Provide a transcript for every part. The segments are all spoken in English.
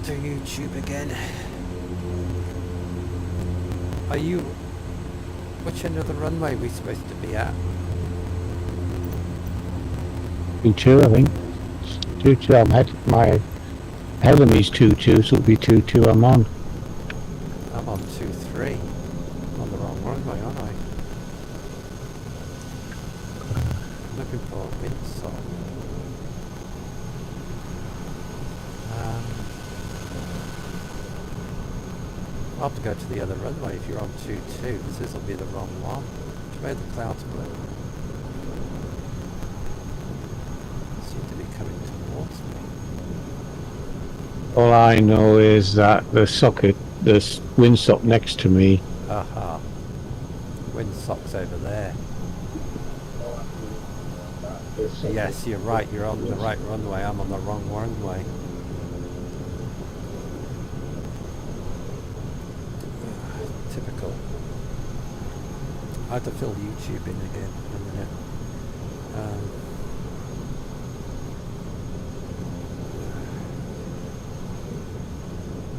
to YouTube again. Are you... which end of the runway are we supposed to be at? 2-2, I think. 2-2, I'm my head of me's 2-2, so it'll be 2-2 I'm on. I'm on 2-3. On the wrong runway, aren't I? Looking for a windsock. I'll have to go to the other runway if you're on 2-2, because this will be the wrong one. Where the clouds blue. Seem to be coming towards me. All I know is that the windsock next to me. Aha. Windsock's over there. Yes, you're right, you're on the right runway, I'm on the wrong runway. Typical. I have to fill YouTube in again in a minute.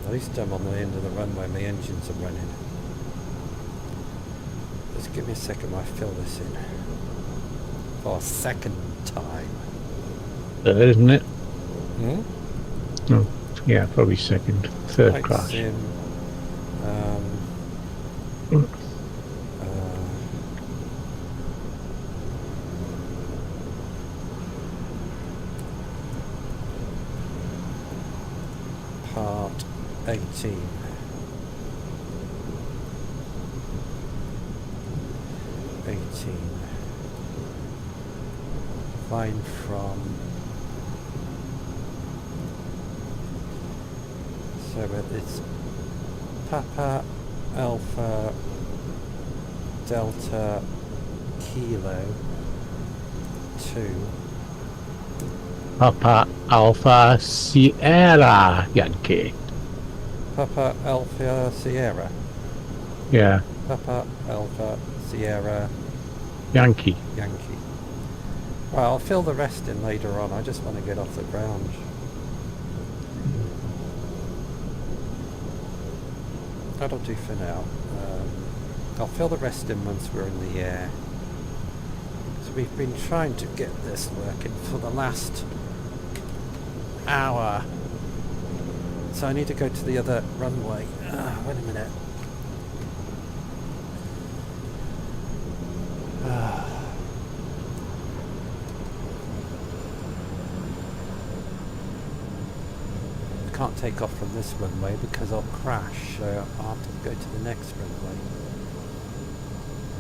At least I'm on the end of the runway, my engines are running. Just give me a second while I fill this in. For a second time. Isn't it? Hmm? Oh, yeah, probably second. Third Flight crash. sim, part 18. Find from... so it's Papa Alpha Delta Kilo 2. Papa Alpha Sierra Yankee. Papa Alpha Sierra. Yeah. Papa Alpha Sierra Yankee. Yankee. Well, I'll fill the rest in later on. I just want to get off the ground. That'll do for now. I'll fill the rest in once we're in the air. So we've been trying to get this working for the last hour. So I need to go to the other runway. Wait a minute. Can't take off from this runway because I'll crash, so I'll have to go to the next runway.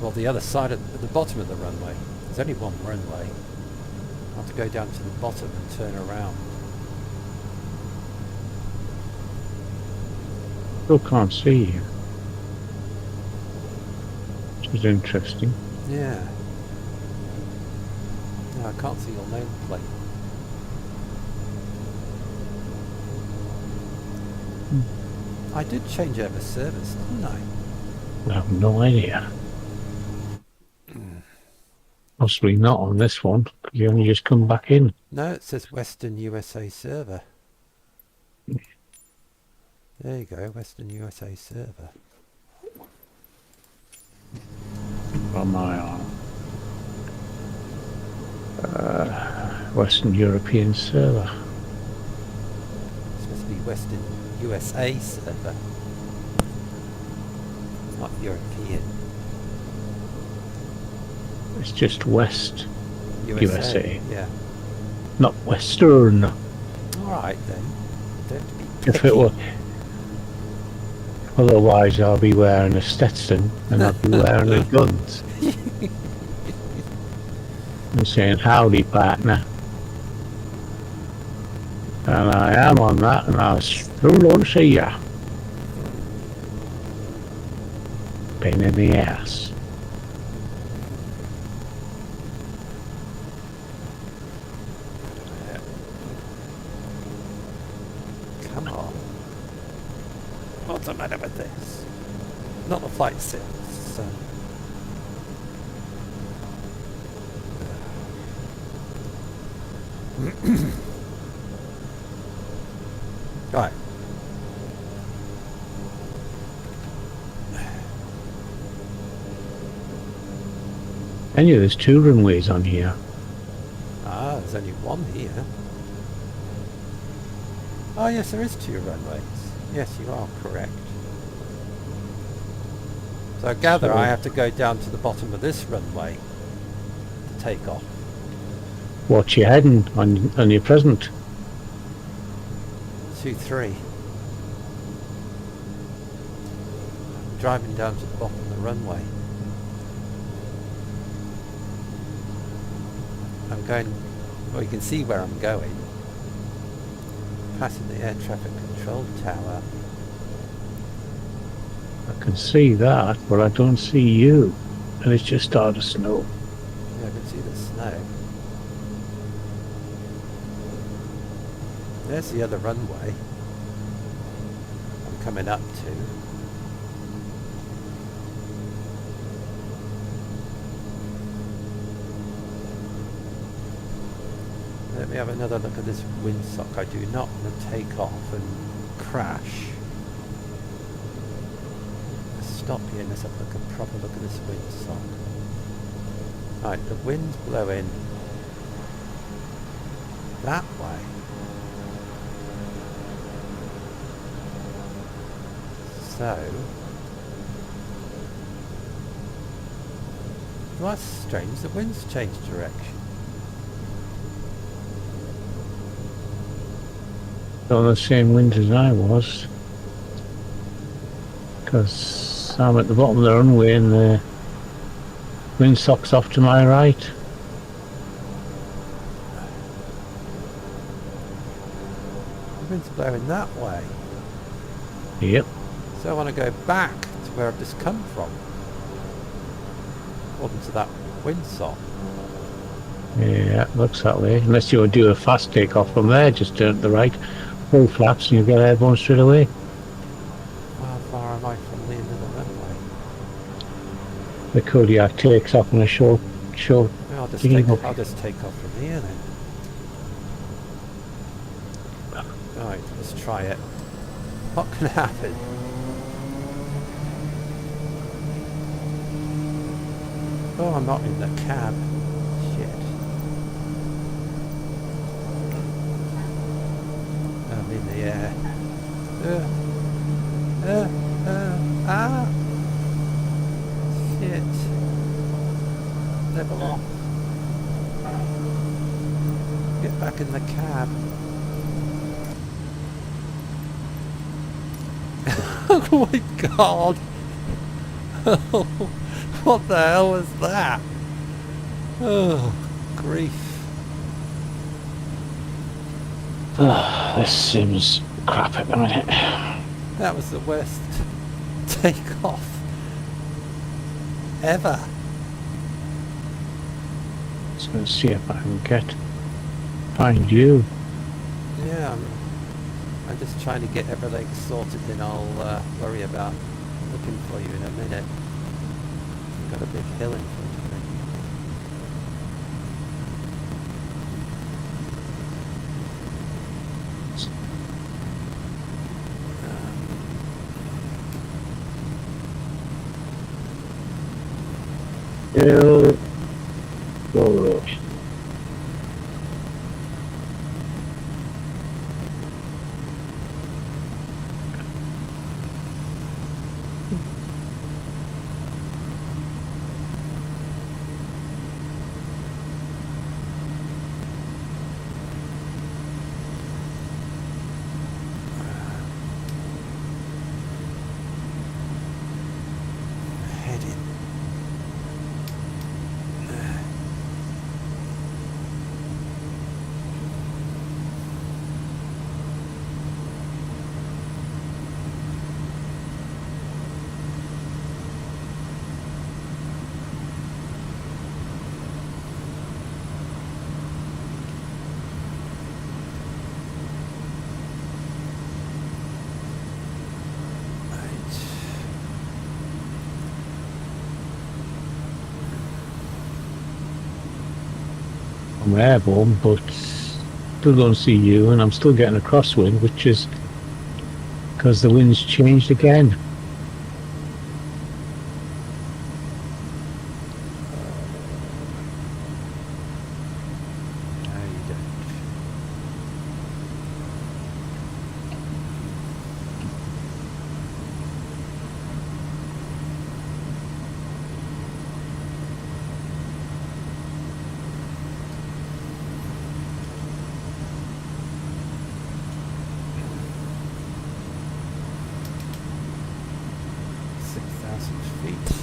Well, the other side of the bottom of the runway. There's only one runway. I'll have to go down to the bottom and turn around. Still can't see you. Which is interesting. Yeah. No, I can't see your nameplate. I did change over servers, didn't I? I have no idea. Possibly not on this one, because you only just come back in. No, it says Western USA server. There you go, Western USA server. On my Western European server. It's supposed to be Western USA server. Not European. It's just West USA. Yeah. Not Western. Alright then. Don't be If it were... Otherwise I'll be wearing a Stetson and I'll be wearing the guns. And saying, howdy partner. And I am on that and I still don't see ya. Pain in the ass. Come on. What's the matter with this? Not the flight sim. So. Right. Anyway, there's 2 runways on here. Ah, there's only one here. Oh yes, there is 2 runways. Yes, you are correct. So I gather So- I have to go down to the bottom of this runway to take off. What's your heading on your present? 2-3. I'm driving down to the bottom of the runway. I'm going, well, you can see where I'm going. Passing the air traffic control tower. I can see that, but I don't see you. And it's just started to snow. Yeah, I can see the snow. There's the other runway I'm coming up to. Let me have another look at this windsock. I do not want to take off and crash. Let's stop here and let's have a proper look at this windsock. Right, the wind's blowing that way. So, well, that's strange. The wind's changed direction. On the same wind as I was. Because I'm at the bottom of the runway and the windsock's off to my right. The wind's blowing that way. Yep. So I want to go back to where I've just come from. According to that windsock. Yeah, looks that way. Unless you do a fast takeoff from there, just turn to the right, full flaps, and you get airborne straight away. How far am I from the end of the runway? The Kodiak takes off on a short. Well, I'll just take off from here then. Right, let's try it. What can happen? Oh, I'm not in the cab. Shit. I'm in the air. Ah! Shit. Level off. Get back in the cab. Oh my god! What the hell was that? Oh, grief. This seems crap at the minute. That was the worst takeoff ever. Just going to see if I can find you. Yeah, I'm just trying to get everything sorted, then I'll worry about looking for you in a minute. Got a big hill in front of me. Hill. Go. Heading. I'm airborne, but still don't see you, and I'm still getting a crosswind, which is because the wind's changed again. 10,000 feet.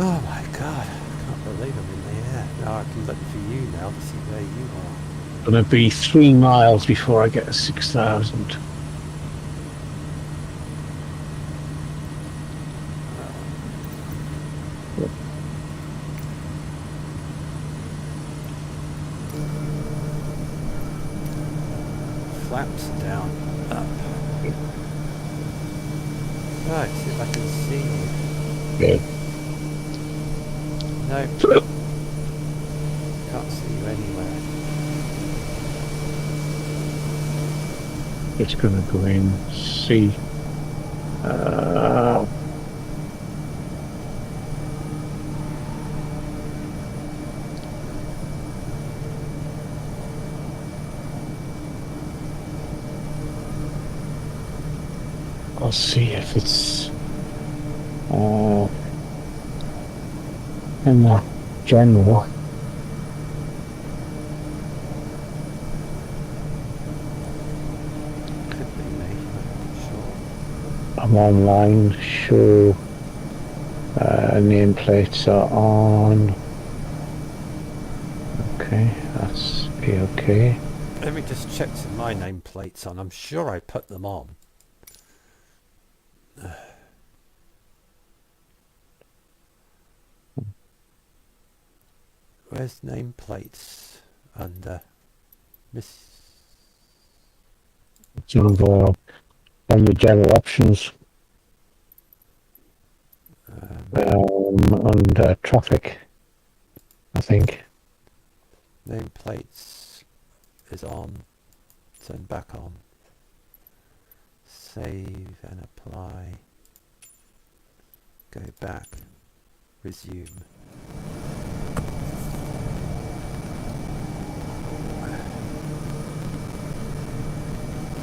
Oh my god, I can't believe I'm in the air. Now I can look for you now to see where you are. Gonna be 3 miles before I get to 6,000. Flaps down, up. Right, see if I can see you. Yeah. No, can't see you anywhere. It's gonna go in, see. I'll see if it's in the general. Could be me, I'm not sure. I'm online, show nameplates are on. Okay, that's okay. Let me just check some my nameplates on. I'm sure I put them on. Where's nameplates under Miss? So on the general options under traffic, I think. Nameplates is on. Turn back on. Save and apply. Go back. Resume.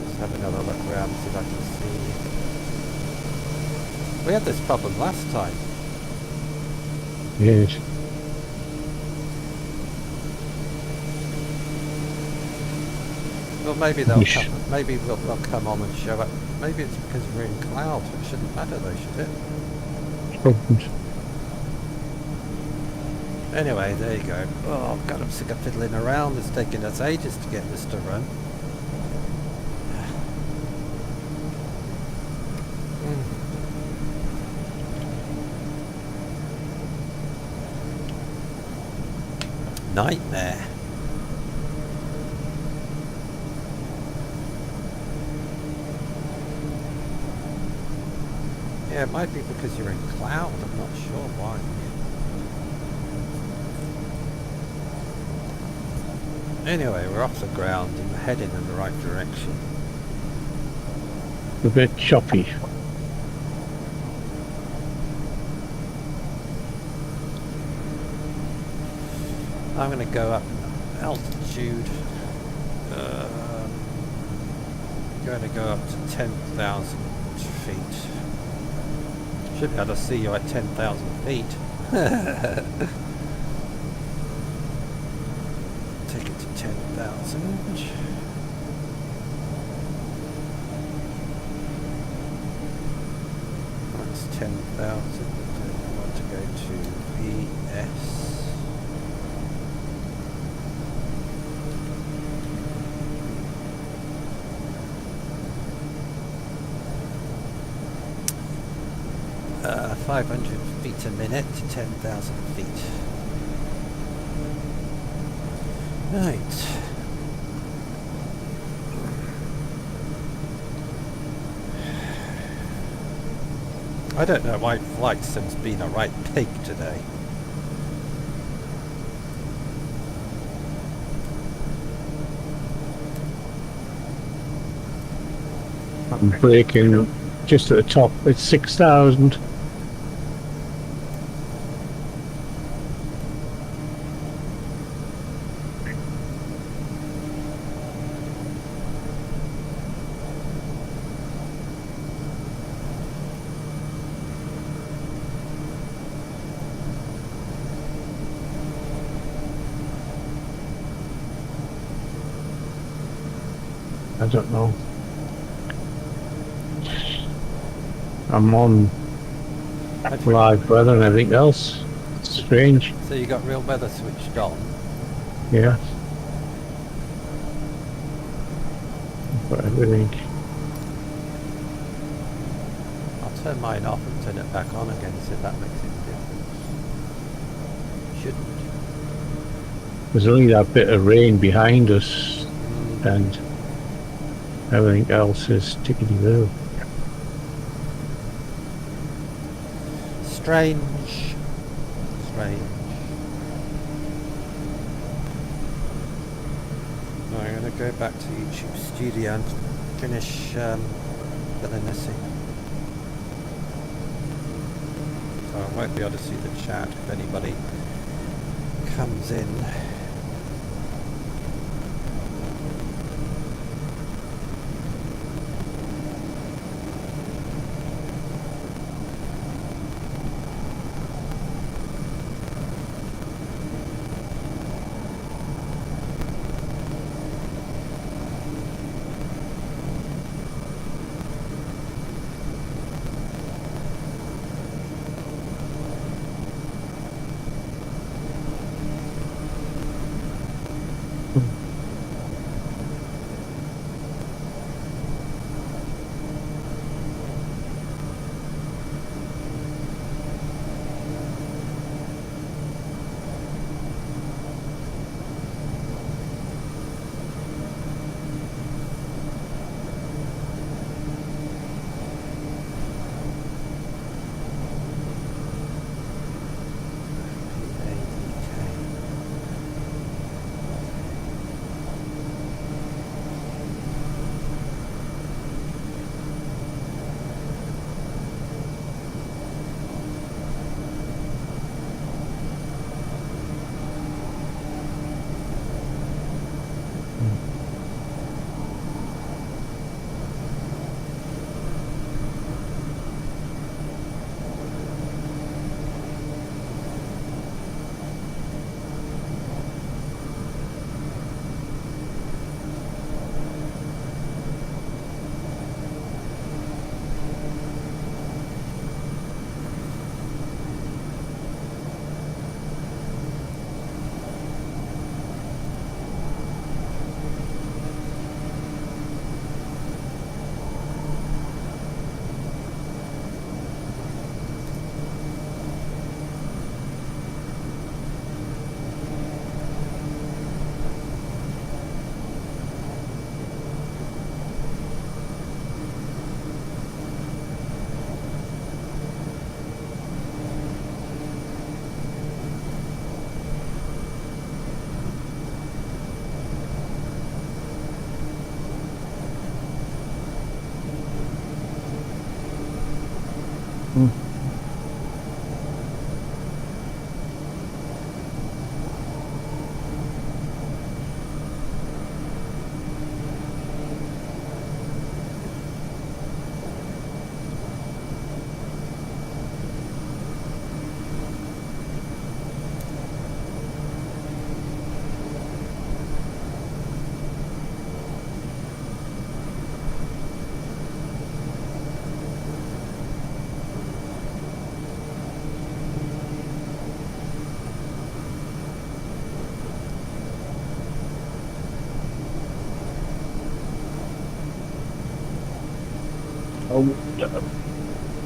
Just have another look around, see if I can see. We had this problem last time. Yes. Well, maybe they'll come. Maybe they'll come on and show up. Maybe it's because we're in cloud. It shouldn't matter though, should it? Anyway, there you go. Oh god, I'm sick of fiddling around. It's taking us ages to get this to run. Nightmare. Yeah, it might be because you're in cloud. I'm not sure why. Anyway, we're off the ground and we're heading in the right direction. A bit choppy. I'm going to go up altitude. Going to go up to 10,000 feet. Should be able to see you at 10,000 feet. Take it to 10,000. That's 10,000. I want to go to VS. Uh, 500 feet a minute to 10,000 feet. Right. I don't know why flight sim's been a right pig today. I'm braking just at the top. It's 6,000. I don't know. I'm on live weather and everything else. It's strange. So you got real weather switched on. Yeah. But everything. I'll turn mine off and turn it back on again, see if that makes any difference. Shouldn't. There's only that bit of rain behind us, and everything else is tickety-boo. Strange. Strange. Right, I'm going to go back to YouTube Studio and finish filling this in. So I won't be able to see the chat if anybody comes in.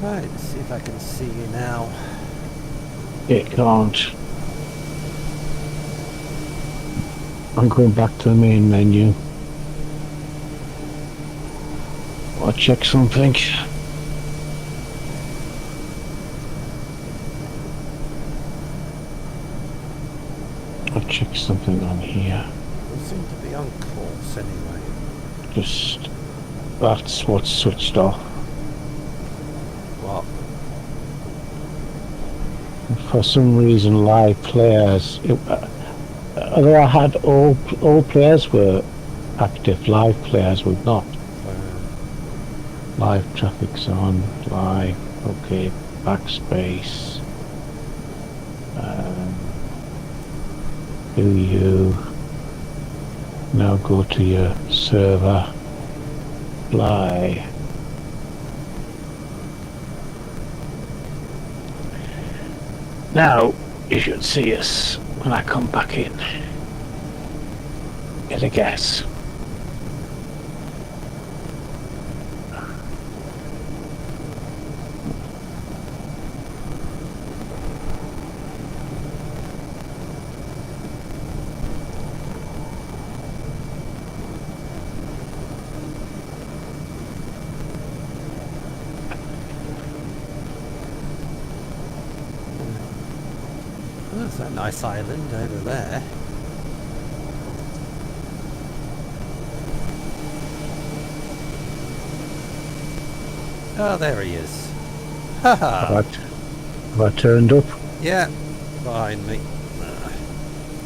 Right, let's see if I can see you now. It can't. I'm going back to the main menu. I'll check something. I'll check something on here. We seem to be on course anyway. Just That's what's switched off. What? For some reason, live players. Although I had all players were active, live players were not. Live traffic's on. Live. Okay. Backspace. Do you now go to your server? Fly. Now you should see us when I come back in. Get a guess. There's a nice island over there. Oh, there he is. Haha. Have I turned up? Yeah, behind me.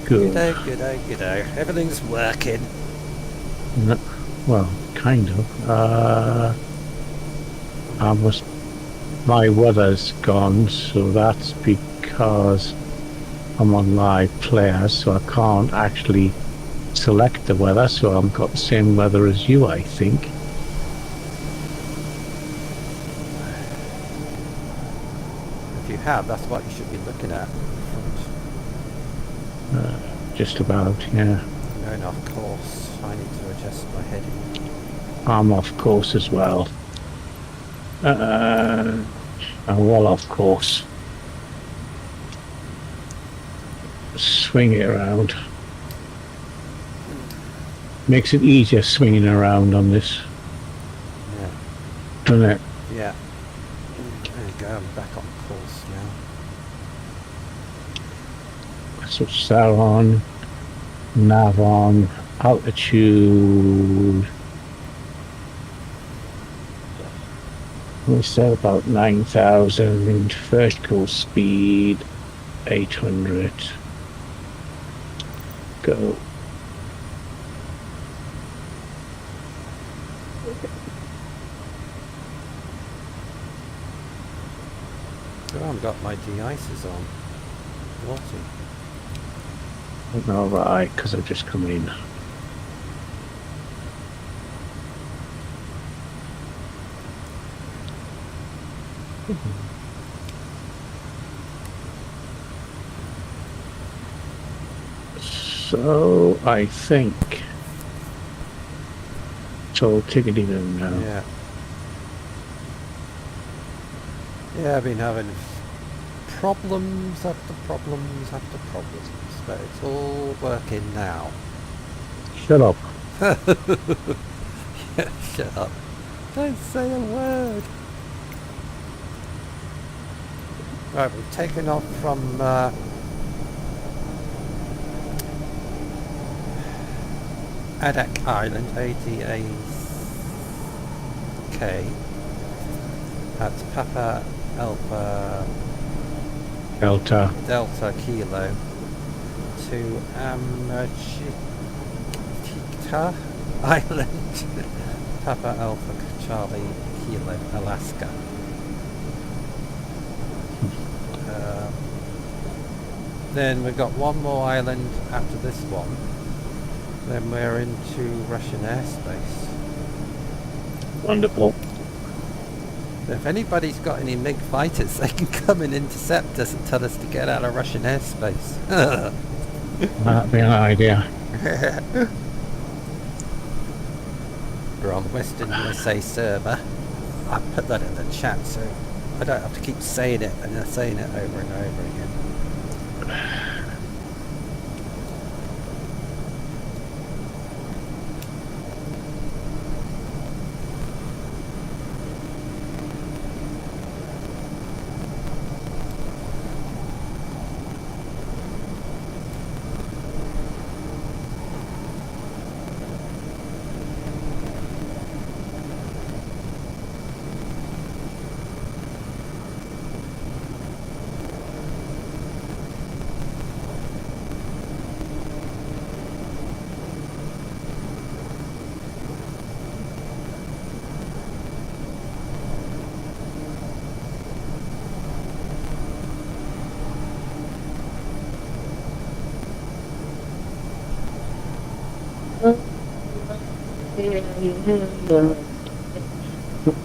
Good. G'day, g'day. Everything's working. No, well, kind of. My weather's gone, so that's because I'm on live players, so I can't actually select the weather, so I've got the same weather as you, I think. If you have, that's what you should be looking at. Just about, yeah. I'm going off course. I need to adjust my heading. I'm off course as well. I'm well off course. Swing it around. Makes it easier swinging around on this. Yeah. Doesn't it? Yeah. There you go, I'm back on course now. Switch that on. Nav on. Altitude. We said about 9,000. Vertical speed 800. Go. Oh, I've got my de-ices on. Naughty. All right, because I've just come in. So I think so. Tickety boom now. Yeah. Yeah, I've been having problems after problems after problems, but it's all working now. Shut up. Yeah, shut up. Don't say a word. Right, we've taken off from Adak Island, ADAK. That's Papa Alpha Delta Kilo to Amchitka Island, Papa Alpha Charlie Kilo, Alaska. Then we've got one more island after this one. Then we're into Russian airspace. Wonderful. If anybody's got any MiG fighters, they can come and intercept us and tell us to get out of Russian airspace. That'd be an idea. We're on Western USA server. I put that in the chat so I don't have to keep saying it and saying it over and over again.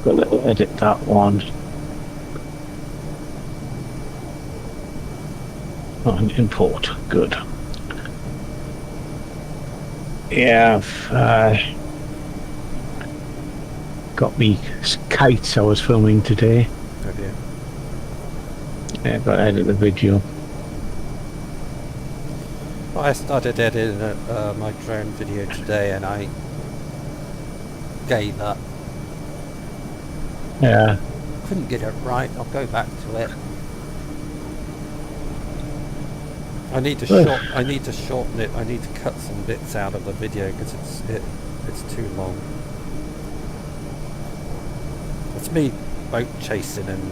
Gonna edit that one. On import, good. Yeah, I've got me kites I was filming today. Have you? Yeah, got to edit the video. Well, I started editing my drone video today and I gave up. Yeah. Couldn't get it right. I'll go back to it. I need to shorten it. I need to cut some bits out of the video because it's too long. It's me boat chasing and.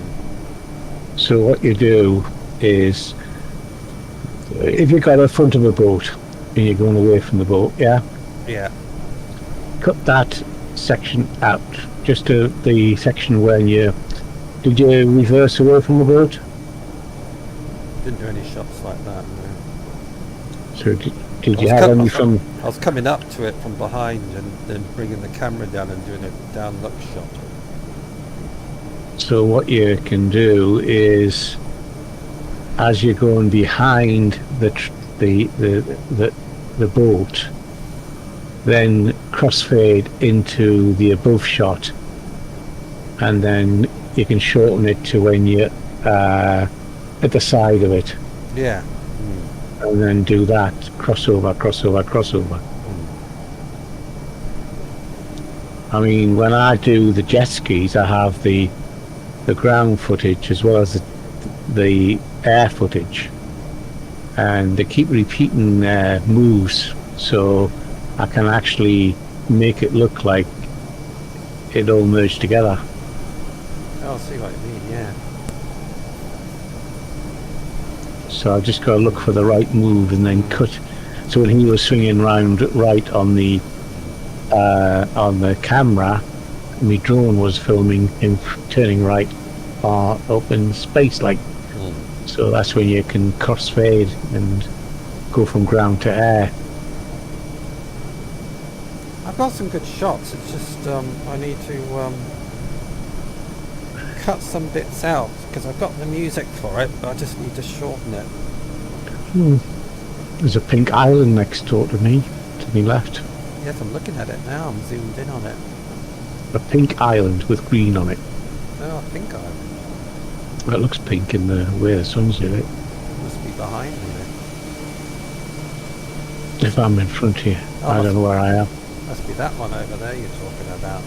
So what you do is, if you've got a front of a boat and you're going away from the boat, yeah, cut that section out. Just to the section where did you reverse away from the boat? Didn't do any shots like that. No. So did you have any from? I was coming up to it from behind and then bringing the camera down and doing a down look shot. So what you can do is, as you're going behind the boat, then crossfade into the above shot, and then you can shorten it to when you're at the side of it. Yeah. And then do that crossover. I mean, when I do the jet skis, I have the ground footage as well as the air footage, and they keep repeating moves, so I can actually make it look like it all merged together. I'll see what you mean. Yeah. So I just got to look for the right move and then cut. So when he was swinging round right on the camera, my drone was filming him turning right up in space, like. So that's when you can crossfade and go from ground to air. I've got some good shots. It's just I need to cut some bits out because I've got the music for it, but I just need to shorten it. There's a pink island next door to me, to the left. Yes, I'm looking at it now. I'm zoomed in on it. A pink island with green on it. Oh, I think I Well, it looks pink in the way the sun's hit it. must be behind me then. If I'm in front here, Oh, I don't know where I am. Must be that one over there you're talking about.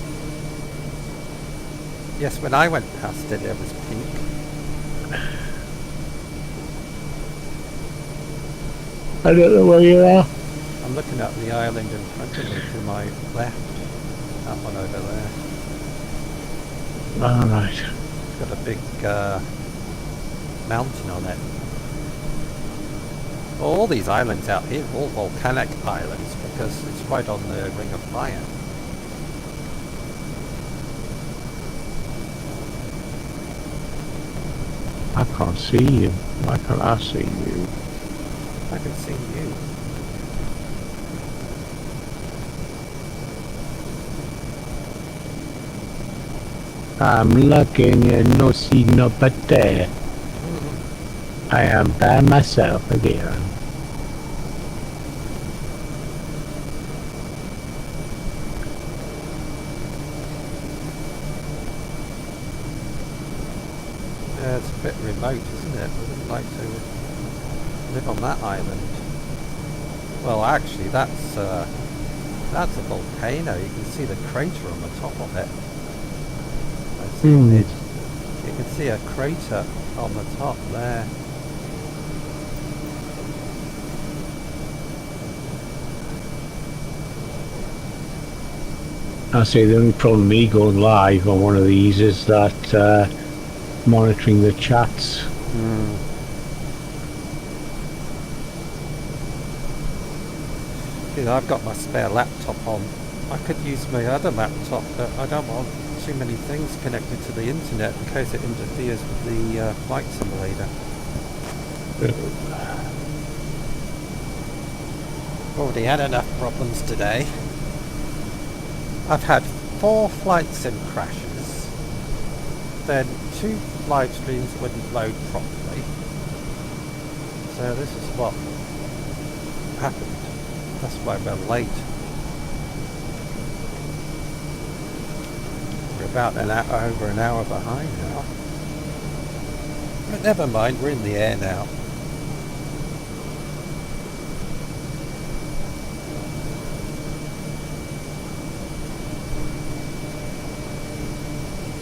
Yes, when I went past it, it was pink. I don't know where you are. I'm looking at the island in front of me to my left. That one over there. Alright. It's got a big mountain on it. All these islands out here are all volcanic islands because it's right on the Ring of Fire. I can't see you. Why can't I see you? I can see you. I'm looking and no see nobody. I am by myself again. Yeah, it's a bit remote, isn't it? I wouldn't like to live on that island. Well, actually, that's a volcano. You can see the crater on the top of it. I see it. You can see a crater on the top there. I say the only problem me going live on one of these is that monitoring the chats. You know, I've got my spare laptop on. I could use my other laptop, but I don't want too many things connected to the internet in case it interferes with the flight simulator. already had enough problems today. I've had 4 flight sim crashes, then 2 live streams wouldn't load properly. So this is what happened. That's why we're late. We're about over an hour behind now. But never mind, we're in the air now.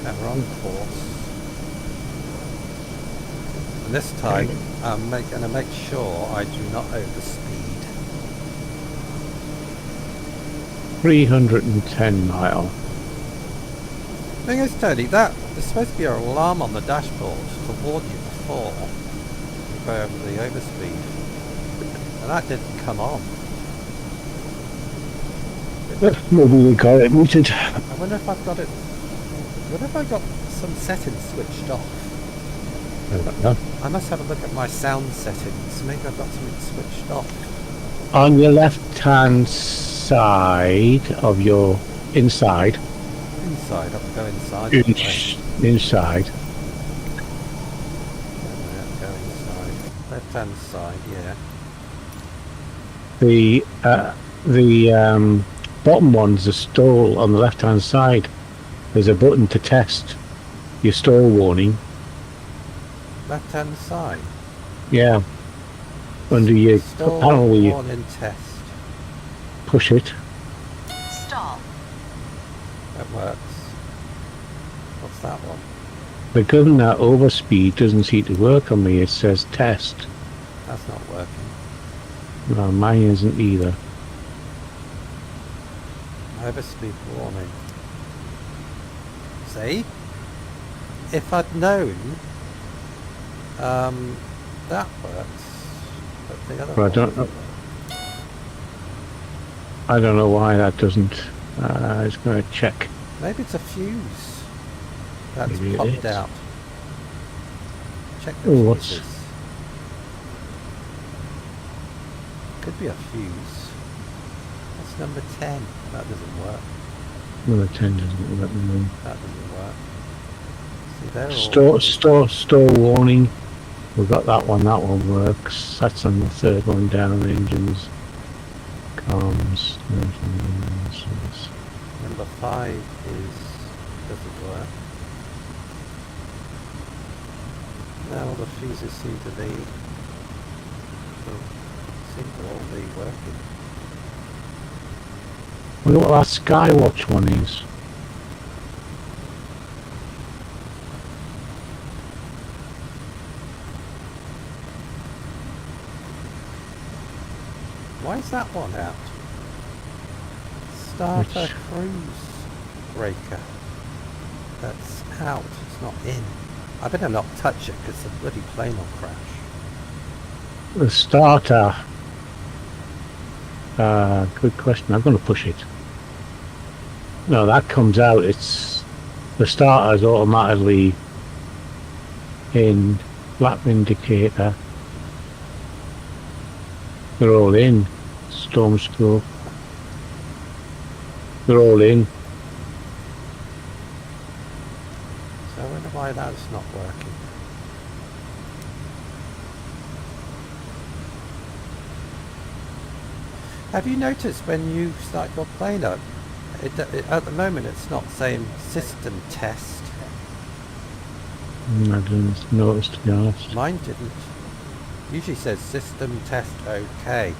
And we're on course. And this time I'm going to make sure I do not overspeed. 310 mile. Thing is, Tony, there's supposed to be an alarm on the dashboard to warn you before you go over the overspeed. And that didn't come on. Maybe we got it muted. I wonder if I've got it... I wonder if I've got some settings switched off. I don't know. I must have a look at my sound settings. Maybe I've got something switched off. On your left-hand side of your inside. Inside, I'll go inside. Inside. Go inside. Left-hand side, yeah. The bottom one's a stall on the left-hand side. There's a button to test your stall warning. Left-hand side? Yeah. Under your Stall panel where you warning test. push it. Stall. That works. What's that one? The gun that overspeed doesn't seem to work on me. It says test. That's not working. No, mine isn't either. Overspeed warning. See? If I'd known that works, but the other But I don't know why that doesn't. I was going to check. maybe it's a fuse that's Maybe it popped is. out. Check the Oh, what's- fuses. Could be a fuse. That's number 10. That doesn't work. Number 10 doesn't work. No. That doesn't work. See, they're all... Store warning. We've got that one. That one works. That's on the third one down. Engines, comms. Number 5 doesn't work. Now all the fuses seem to all be working. Wonder what that Skywatch one is. Why is that one out? Starter Which? cruise breaker. That's out. It's not in. I better not touch it because the bloody plane will crash. The starter. Good question. I'm going to push it. No, that comes out. It's the starter's automatically in. Lap indicator. They're all in. Storm scope. They're all in. So I wonder why that's not working. Have you noticed when you start your plane up, at the moment it's not saying system test. I didn't notice, to be honest. Mine didn't. Usually says system test OK.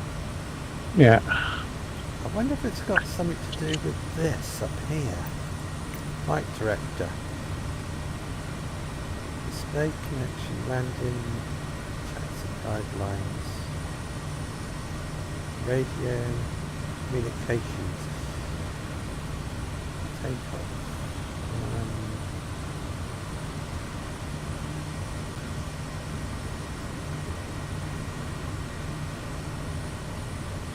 Yeah. I wonder if it's got something to do with this up here. Flight director. Display connection, landing, taxi guidelines, radio, communications, takeoff.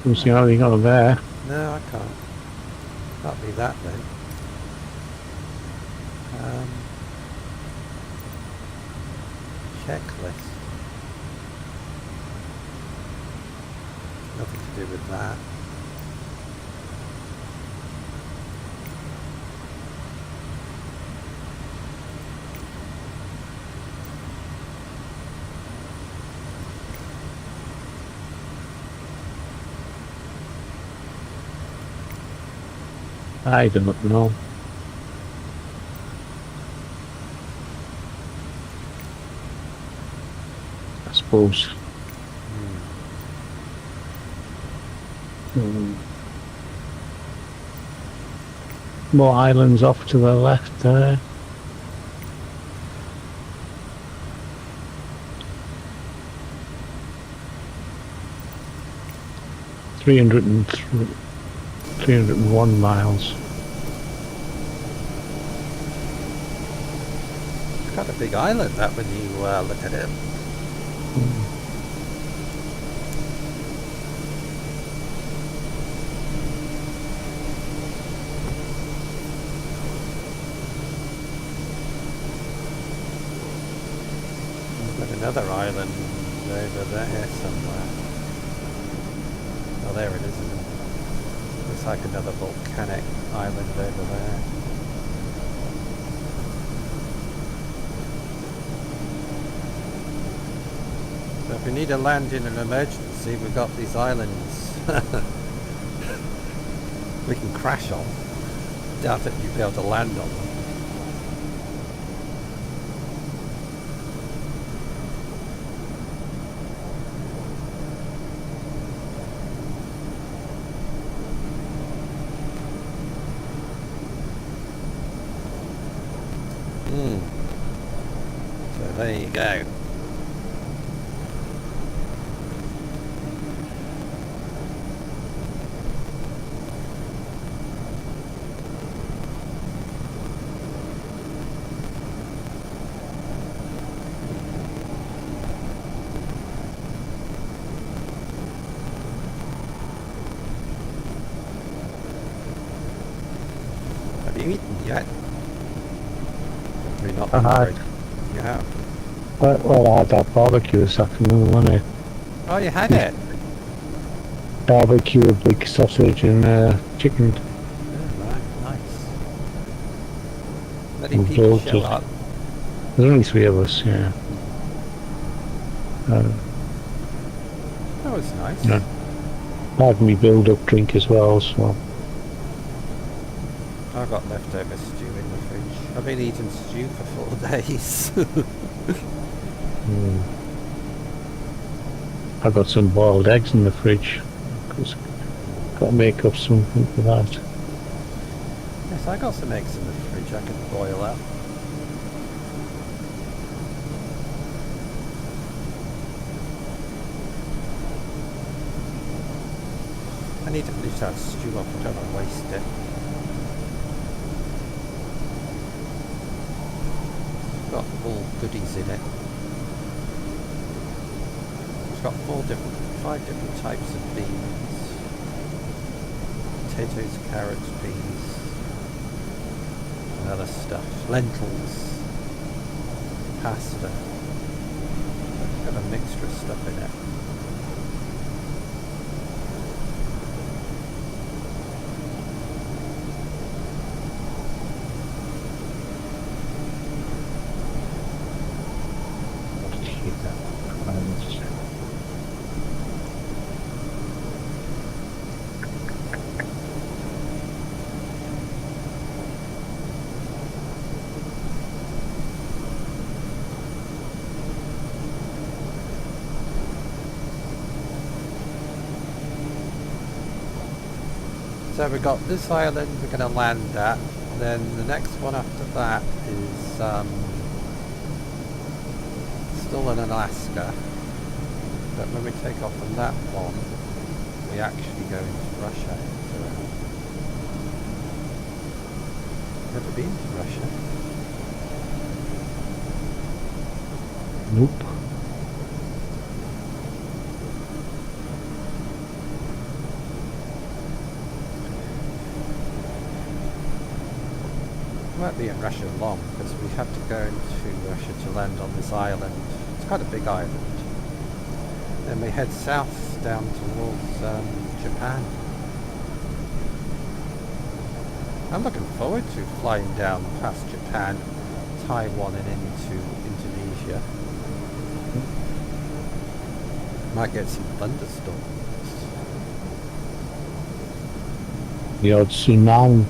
We'll see how we got there. No, I can't. Can't be that then. Checklist. Nothing to do with that. I don't know. I suppose. More islands off to the left there. Three hundred and 301 miles. It's got a big island, that, when you look at it. There's another island over there somewhere. Oh, there it is, isn't it? Looks like another volcanic island over there. So if we need to land in an emergency, we've got these islands we can crash on. Doubt that you'll be able to land on them. So there you go. Have you eaten yet? Probably not. I had. You have. Well, I had that barbecue this afternoon, wasn't it? Oh, you had it? Barbecue, big sausage and chicken. Oh, right, nice. Many And people bloated. show up. There's only 3 of us, yeah. That was nice. Yeah. I had me build-up drink as well, so... I've got leftover stew in the fridge. I've been eating stew for 4 days. I got some boiled eggs in the fridge. Got to make up something for that. Yes, I got some eggs in the fridge I can boil up. I need to finish that stew off, I don't want to waste it. It's got all goodies in it. It's got 5 different types of beans. Potatoes, carrots, peas, and other stuff. Lentils, pasta. It's got a mixture of stuff in it. So we've got this island we're going to land at, then the next one after that is still in Alaska, but when we take off from that one, we actually go into Russia. So, never been to Russia. Nope. We won't be in Russia long because we have to go into Russia to land on this island. It's quite a big island. Then we head south down towards Japan. I'm looking forward to flying down past Japan, Taiwan and into Indonesia. Might get some thunderstorms. The odd tsunami.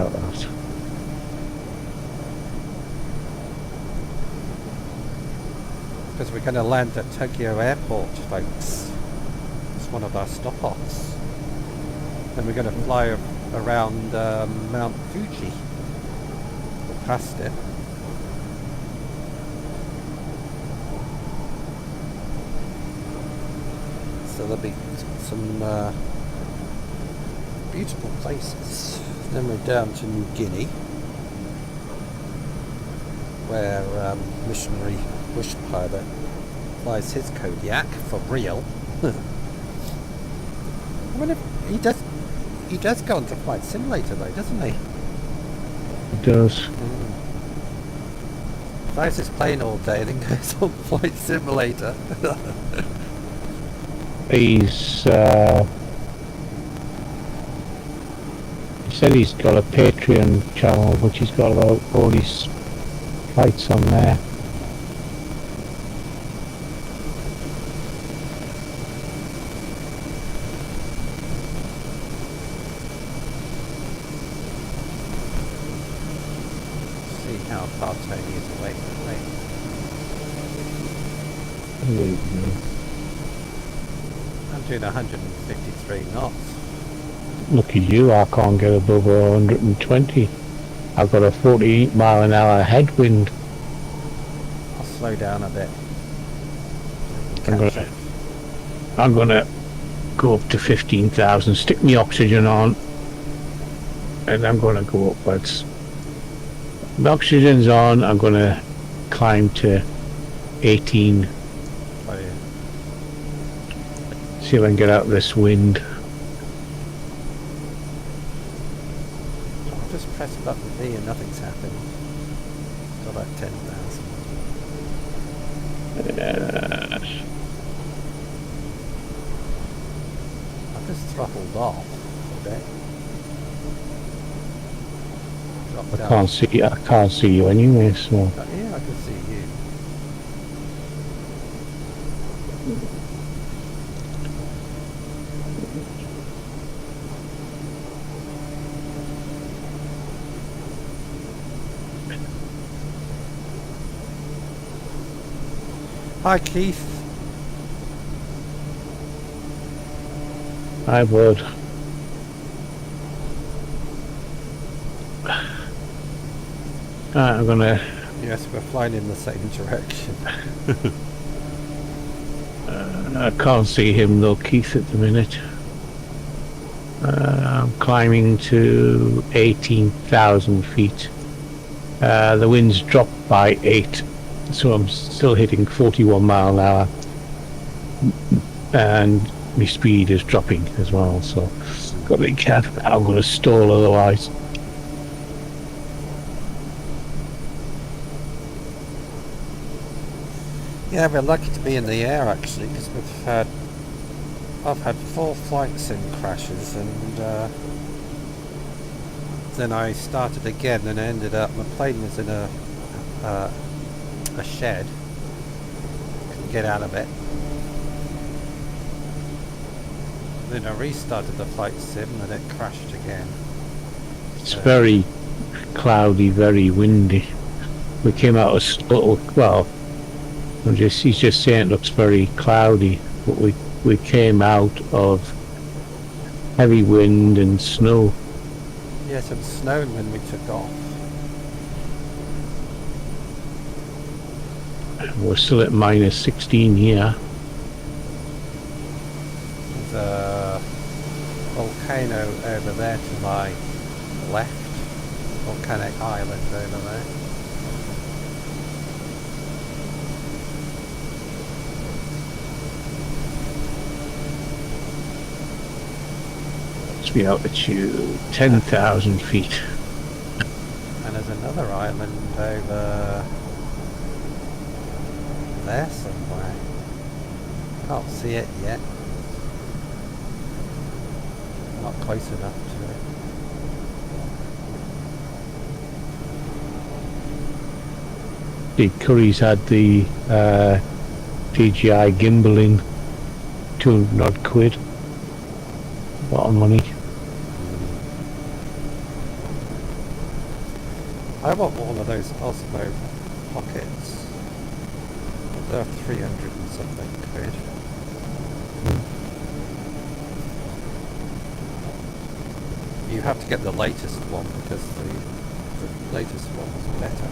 about that. Because we're going to land at Tokyo Airport, folks. It's one of our stop-offs. Then we're going to fly around Mount Fuji. Or past it. So there'll be some beautiful places. Then we're down to New Guinea, where missionary bush pilot flies his Kodiak for real. I wonder if he does go onto Flight Simulator though, doesn't he? It does. Flies his plane all day, then goes on Flight Simulator. He said he's got a Patreon channel which he's got all these flights on there. See how far Tony is away from me. I'm doing 153 knots. Look at you, I can't get above 120. I've got a 48 mile an hour headwind. I'll slow down a bit. I'm gonna go up to 15,000, stick my oxygen on, and I'm gonna go upwards. My oxygen's on, I'm gonna climb to 18. Oh yeah. See if I can get out of this wind. I'll just press button B and nothing's happened. Got about 10,000. I've just throttled off a bit. Dropped down. I can't see you anyway, so. Yeah, I can see you. Hi Keith. I would. I'm gonna. Yes, we're flying in the same direction. I can't see him though, Keith, at the minute. I'm climbing to 18,000 feet. The wind's dropped by 8, so I'm still hitting 41 mile an hour, and my speed is dropping as well. So, got to be careful. I'm going to stall otherwise. Yeah, we're lucky to be in the air actually, because I've had 4 flight sim crashes, and then I started again, and I ended up, my plane was in a shed, couldn't get out of it. Then I restarted the flight sim and it crashed again. It's very cloudy, very windy. We came out of little, well, he's just saying it looks very cloudy, but we came out of heavy wind and snow. Yes, it was snowing when we took off. We're still at minus 16 here. There's a volcano over there to my left. Volcanic island over there. Let's be altitude 10,000 feet. And there's another island over there somewhere. Can't see it yet. Not close enough to it. Steve Curry's had the DJI gimbal in, 200 odd quid. A lot of money. I want one of those Osmo pockets. They're 300 and something quid. You have to get the latest one because the latest one was better.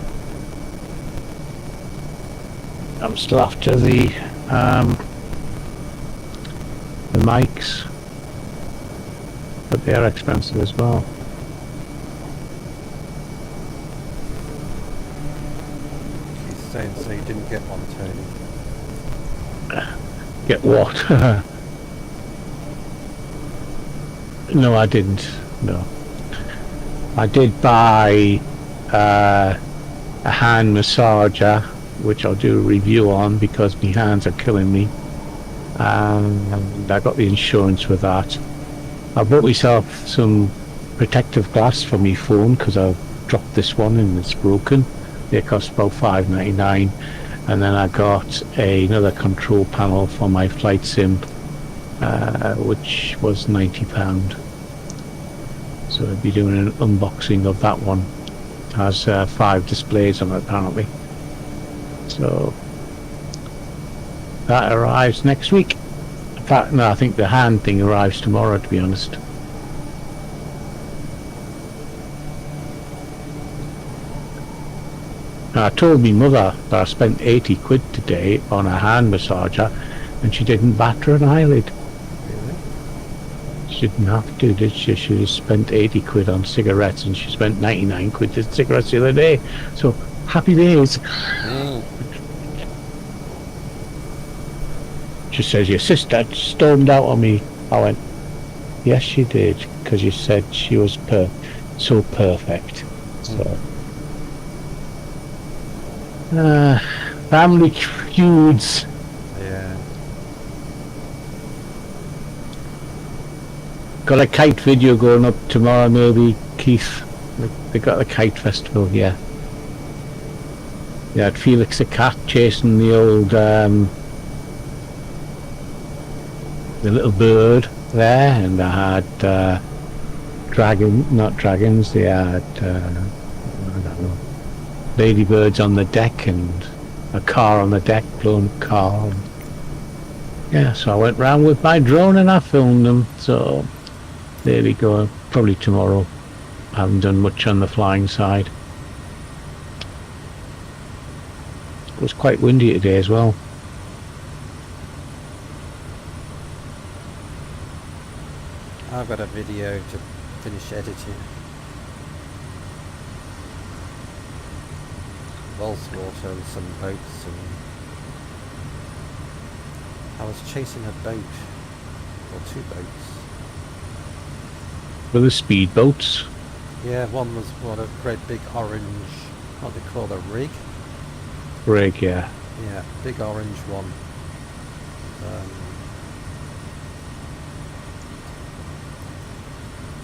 I'm still after the mics, but they are expensive as well. He's saying so you didn't get one, Tony. Get what? No, I didn't. No, I did buy a hand massager, which I'll do a review on because my hands are killing me, and I got the insurance with that. I bought myself some protective glass for my phone because I've dropped this one and it's broken. They cost about $5.99, and then I got another control panel for my flight sim, which was £90. So I'll be doing an unboxing of that one. It has 5 displays on it apparently. So that arrives next week. In fact, no, I think the hand thing arrives tomorrow, to be honest. Now, I told me mother that I spent 80 quid today on a hand massager and she didn't batter an eyelid. Really? She didn't have to, did she? She just spent 80 quid on cigarettes and she spent 99 quid on cigarettes the other day. So, happy days. She says, your sister stormed out on me. I went, yes she did, because you said she was so perfect. So, family feuds. Yeah. Got a kite video going up tomorrow maybe, Keith. They got the kite festival, yeah. Yeah, Felix the cat chasing the old the little bird there, and I had not dragons, they had I don't know, ladybirds on the deck and a car on the deck, blown car. Yeah, so I went round with my drone and I filmed them, so there we go. Probably tomorrow. I haven't done much on the flying side. It was quite windy today as well. I've got a video to finish editing. Water and some boats, and I was chasing a boat, or 2 boats. Were the speed boats? Yeah, one was a great big orange, what they call a rig. Rig, yeah. Yeah, big orange one.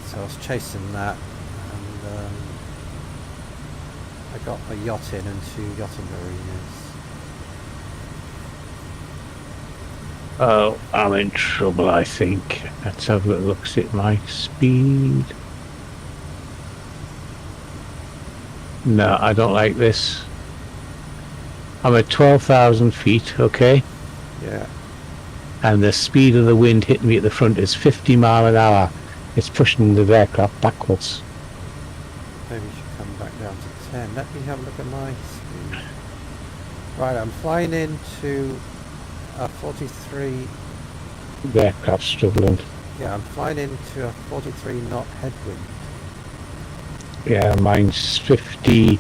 So I was chasing that, and I got a yacht in and 2 yachting marinas. Oh, I'm in trouble, I think. Let's have a look at my speed. No, I don't like this. I'm at 12,000 feet, okay? Yeah. And the speed of the wind hitting me at the front is 50 mile an hour. It's pushing the aircraft backwards. Maybe we should come back down to 10. Let me have a look at my speed. Right, I'm flying into a 43. The aircraft's struggling. Yeah, I'm flying into a 43 knot headwind. Yeah, mine's 50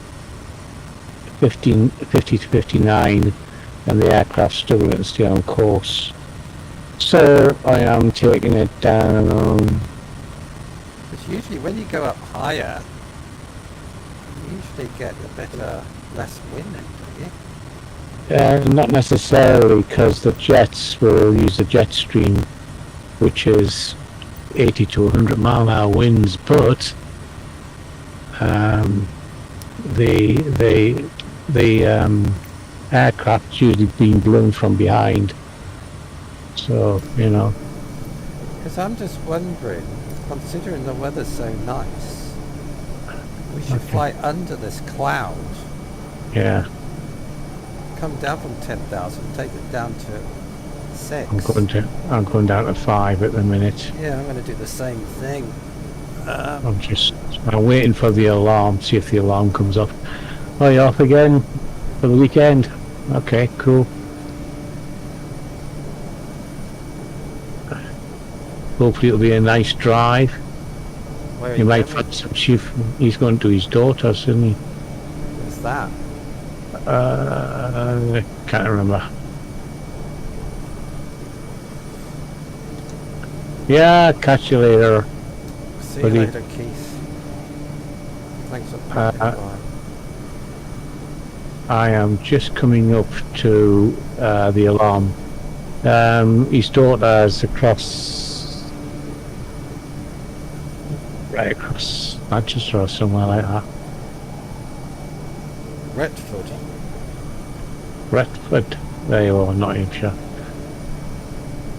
to 59, and the aircraft's struggling to stay on course. So I am taking it down. Because usually when you go up higher, you usually get a better, less wind, don't you? Not necessarily, because the jets will use the jet stream, which is 80 to 100 mile an hour winds, but the aircraft's usually being blown from behind. So, you know. Because I'm just wondering, considering the weather's so nice, We should fly under this cloud. Yeah, Come down from 10,000, take it down to 6. I'm going down to 5 at the minute. Yeah, I'm going to do the same thing. I'm waiting for the alarm, see if the alarm comes off. Oh, you're off again for the weekend? Okay, cool. Hopefully it'll be a nice drive. Where are You you might going? find some shift. He's going to his daughter's, isn't he? What's that? Can't remember. Yeah, catch you later. See Buddy. you later, Keith. Thanks for popping by. I am just coming up to the alarm. His daughter's right across Manchester or somewhere like that. Retford. There you are, Nottinghamshire.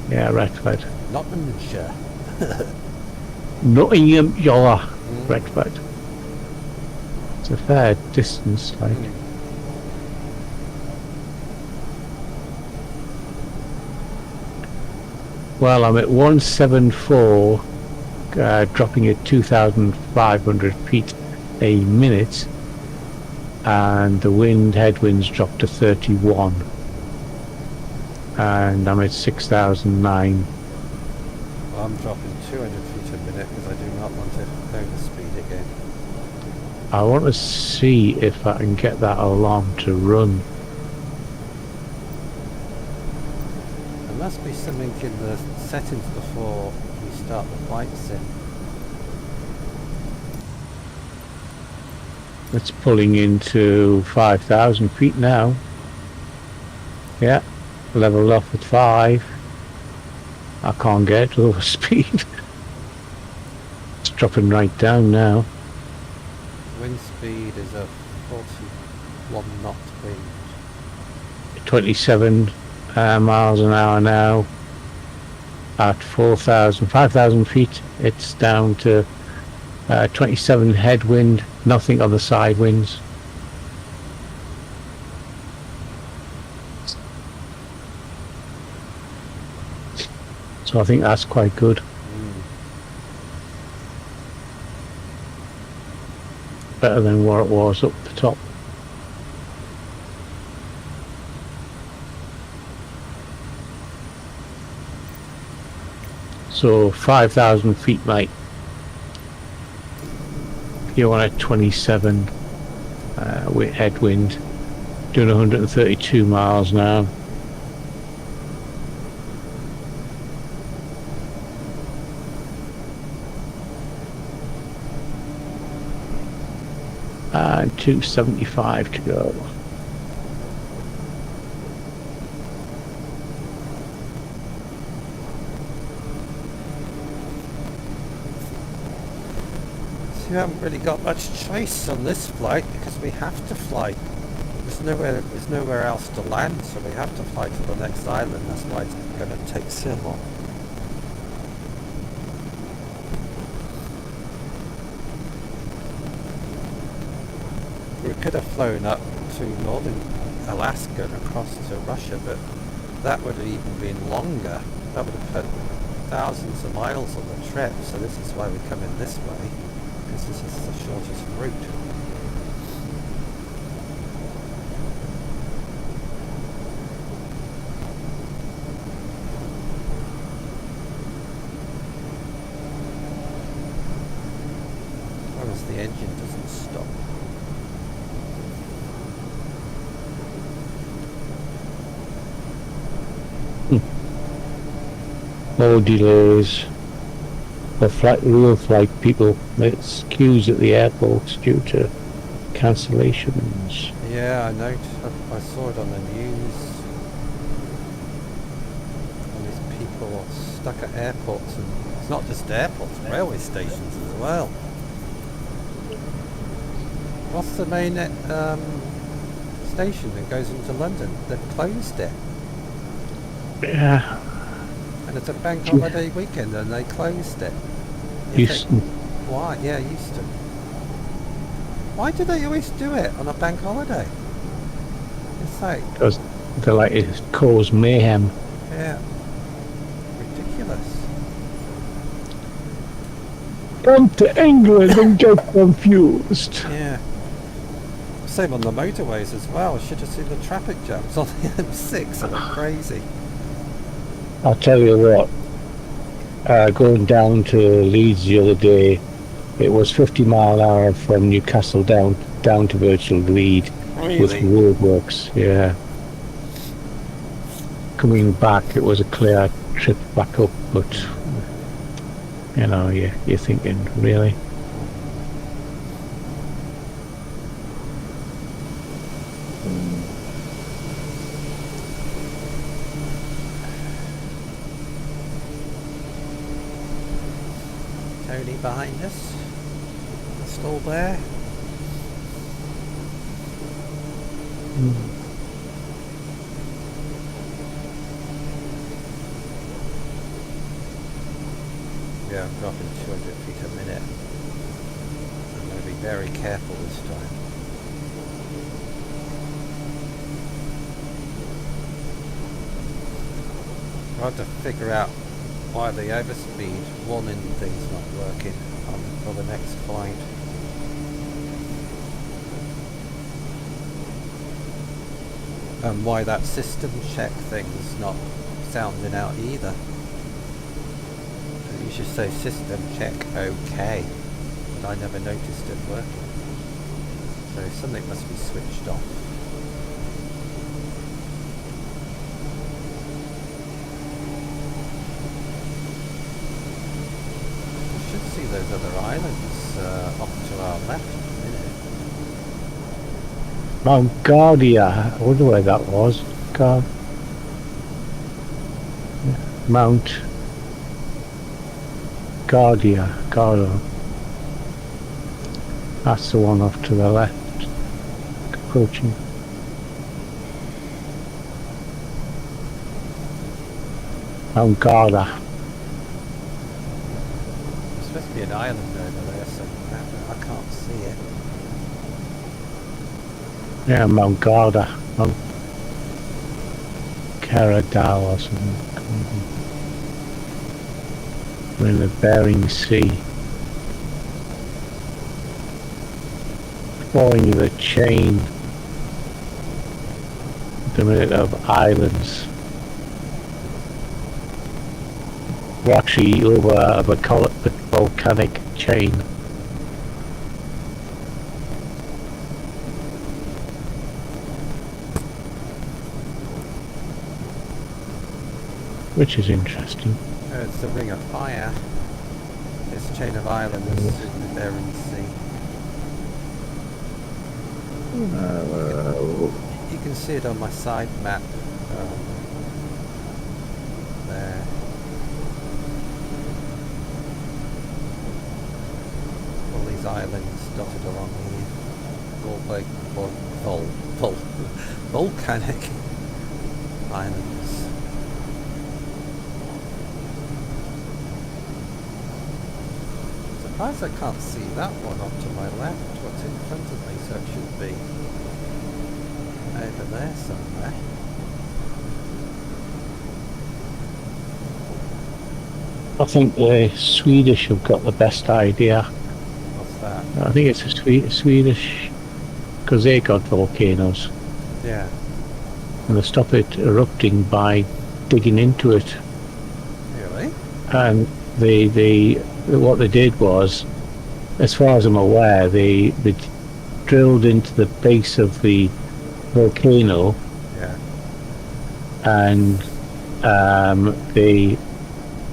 Yeah, Retford. Nottinghamshire. Nottinghamshire. Retford. It's a fair distance, like. Well, I'm at 174, dropping at 2,500 feet a minute, and the headwinds dropped to 31, and I'm at 6,009. Well, I'm dropping 200 feet a minute because I do not want to overspeed again. I want to see if I can get that alarm to run. There must be something in the settings before you start the flight sim. It's pulling into 5,000 feet now. Yeah, level off at 5. I can't get to over speed. It's dropping right down now. Wind speed is a 41 knot wind. 27 miles an hour now. At 5,000 feet, it's down to 27 headwind, nothing on the side winds. So I think that's quite good. Better than what it was up the top. So 5,000 feet, mate. You're on a 27 with headwind, doing 132 miles now. And 275 to go. We haven't really got much choice on this flight because we have to fly. There's nowhere else to land, so we have to fly to the next island. That's why it's going to take so long. We could have flown up to northern Alaska and across to Russia, but that would have even been longer. That would have put thousands of miles on the trip, so this is why we come in this way. Because this is the shortest route. As long as the engine doesn't stop. More delays. The real flight people, it's queues at the airports due to cancellations. Yeah, I know. I saw it on the news. All these people are stuck at airports, and it's not just airports, railway stations as well. What's the main station that goes into London? They've closed it. Yeah. And it's a bank holiday weekend and they closed it. Houston. Why? Yeah, Houston. Why do they always do it on a bank holiday? It's like, Because they like to cause mayhem. yeah, ridiculous. Come to England and get confused. Yeah. Same on the motorways as well. I should have seen the traffic jams on the M6. They were crazy. I'll tell you what, going down to Leeds the other day, it was 50-mile-an-hour from Newcastle down to virtual Leeds with Really? roadworks. Yeah. Coming back, it was a clear trip back up, but you know, you're thinking, really? Tony behind us. Still there. Yeah, I'm dropping 200 feet a minute. I'm going to be very careful this time. I have to figure out why the overspeed warning thing's not working for the next flight. And why that system check thing's not sounding out either. You should say system check OK, but I never noticed it working. So something must be switched off. You should see those other islands off to our left in a minute. Mount Guardia, I wonder where that was. Mount Garda. That's the one off to the left, approaching. Mount Garda. There's supposed to be an island over there somewhere, but I can't see it. Yeah, Mount Garda. Mount Caradal or something. We're in the Bering Sea. Falling into the chain the minute of islands. We're actually over a volcanic chain. Which is interesting. It's the Ring of Fire. This chain of islands in the Bering Sea. You can see it on my side map. There. All these islands dotted along here. All volcanic islands. Surprised I can't see that one off to my left. What's in front of me? So it should be over there somewhere. I think the Swedish have got the best idea. What's that? I think it's a Swedish, because they got volcanoes, Yeah. and they stop it erupting by digging into it. Really? And what they did was, as far as I'm aware, they drilled into the base of the volcano, Yeah. and they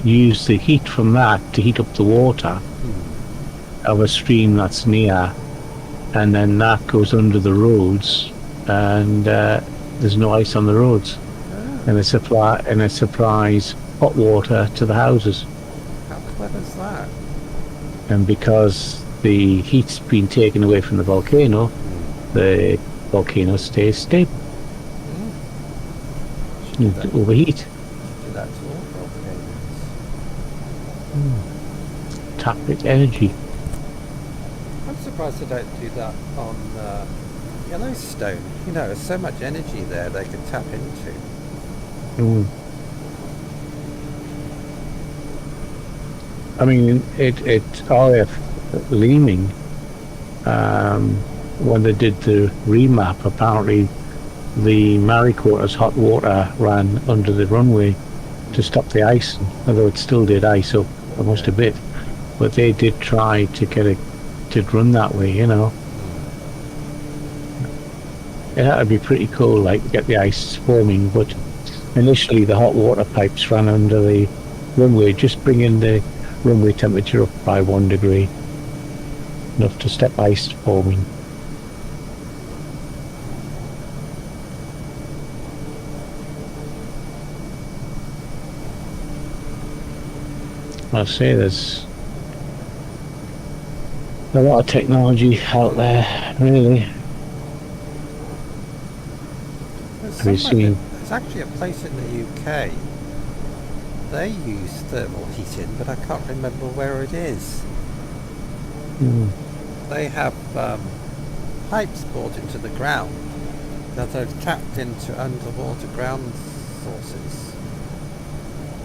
used the heat from that to heat up the water of a stream that's near, and then that goes under the roads, and there's no ice on the roads, and it supplies hot water to the houses. How clever is that? And because the heat's been taken away from the volcano, the volcano stays stable. Should do that. It overheat. Should do that to all volcanoes. Tap its energy. I'm surprised they don't do that on Yellowstone. You know, there's so much energy there they could tap into. Mm. I mean, it's RF Leeming, when they did the remap, apparently the Mary Quarters hot water ran under the runway to stop the ice, although it still did ice up almost a bit. But they did try to get it to run that way, you know. Yeah, that'd be pretty cool, like, to get the ice forming, but initially the hot water pipes ran under the runway, just bringing the runway temperature up by 1 degree, enough to stop ice forming. I'll say there's a lot of technology out there, really. Have you seen? There's actually a place in the UK. They use thermal heating, but I can't remember where it is. Mm. They have pipes bored into the ground that they've tapped into underwater ground sources,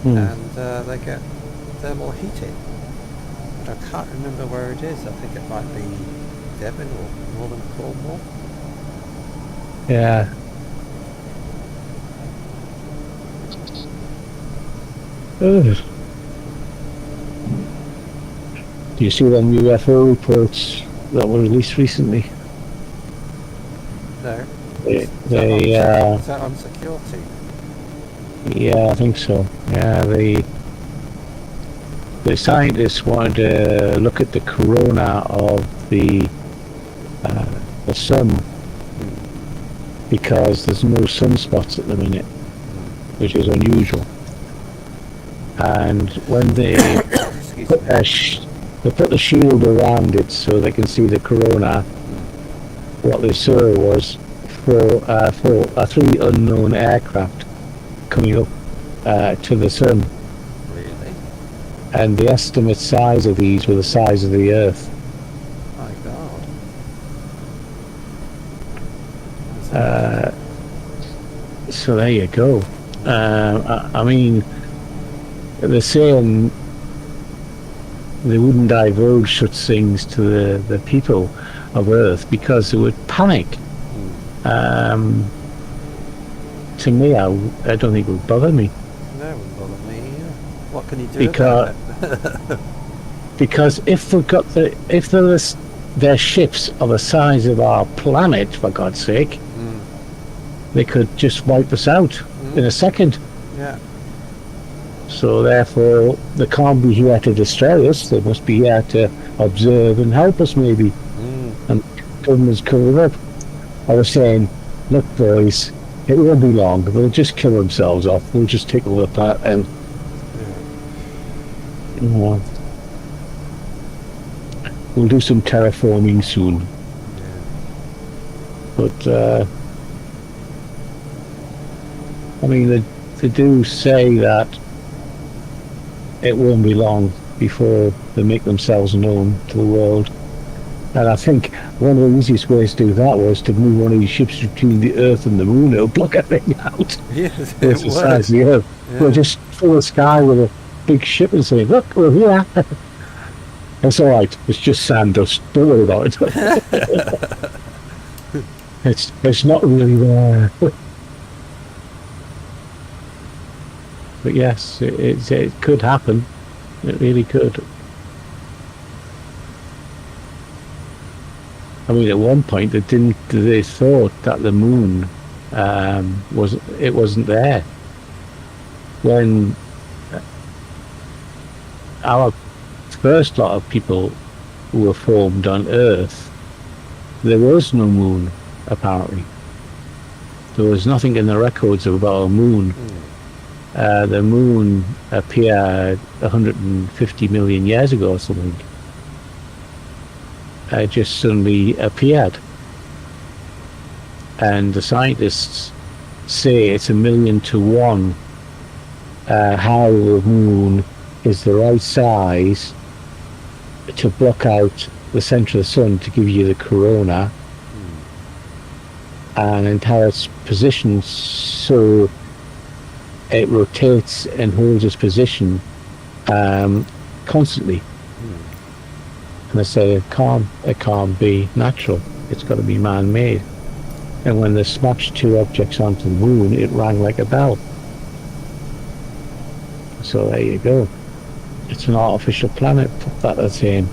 and they get thermal heating. But I can't remember where it is. I think it might be Devon or Northern Cornwall. Yeah. Ugh. Do you see them UFO reports that were released recently? No. They Is that on security? Yeah, I think so. Yeah, the scientists wanted to look at the corona of the sun, because there's no sunspots at the minute, which is unusual. And when they put the shield around it so they can see the corona, what they saw was three unknown aircraft coming up to the sun. Really? And the estimate size of these were the size of the Earth. My God. So there you go. I mean, they're saying they wouldn't divulge such things to the people of Earth because they would panic. To me, I don't think it would bother me. No, it wouldn't bother me either. What can you do Because about it? because if their ships are the size of our planet, for God's sake, they could just wipe us out in a second. Yeah. So therefore, they can't be here to destroy us. They must be here to observe and help us, maybe. And government's covered up. I was saying, look, boys, it won't be long. They'll just kill themselves off. We'll just take over the planet and we'll do some terraforming soon. But I mean, they do say that it won't be long before they make themselves known to the world. And I think one of the easiest ways to do that was to move one of these ships between the Earth and the Moon. It'll block everything out. Yes, it It's the size of the Earth. Yeah. We'll just fill the sky with a big ship and say, look, we're here. It's alright. It's just sand dust. Don't worry about it. It's not really there. But yes, it could happen. It really could. I mean, at one point they thought that the moon wasn't there. When our first lot of people were formed on Earth, there was no moon, apparently. There was nothing in the records about a moon. The moon appeared 150 million years ago or something. It just suddenly appeared. And the scientists say it's 1,000,000 to 1 how the moon is the right size to block out the centre of the sun to give you the corona, and how it's positioned so it rotates and holds its position constantly. And they say it can't be natural. It's got to be man-made. And when they smashed two objects onto the moon, it rang like a bell. So there you go. It's an artificial planet. Put that as in.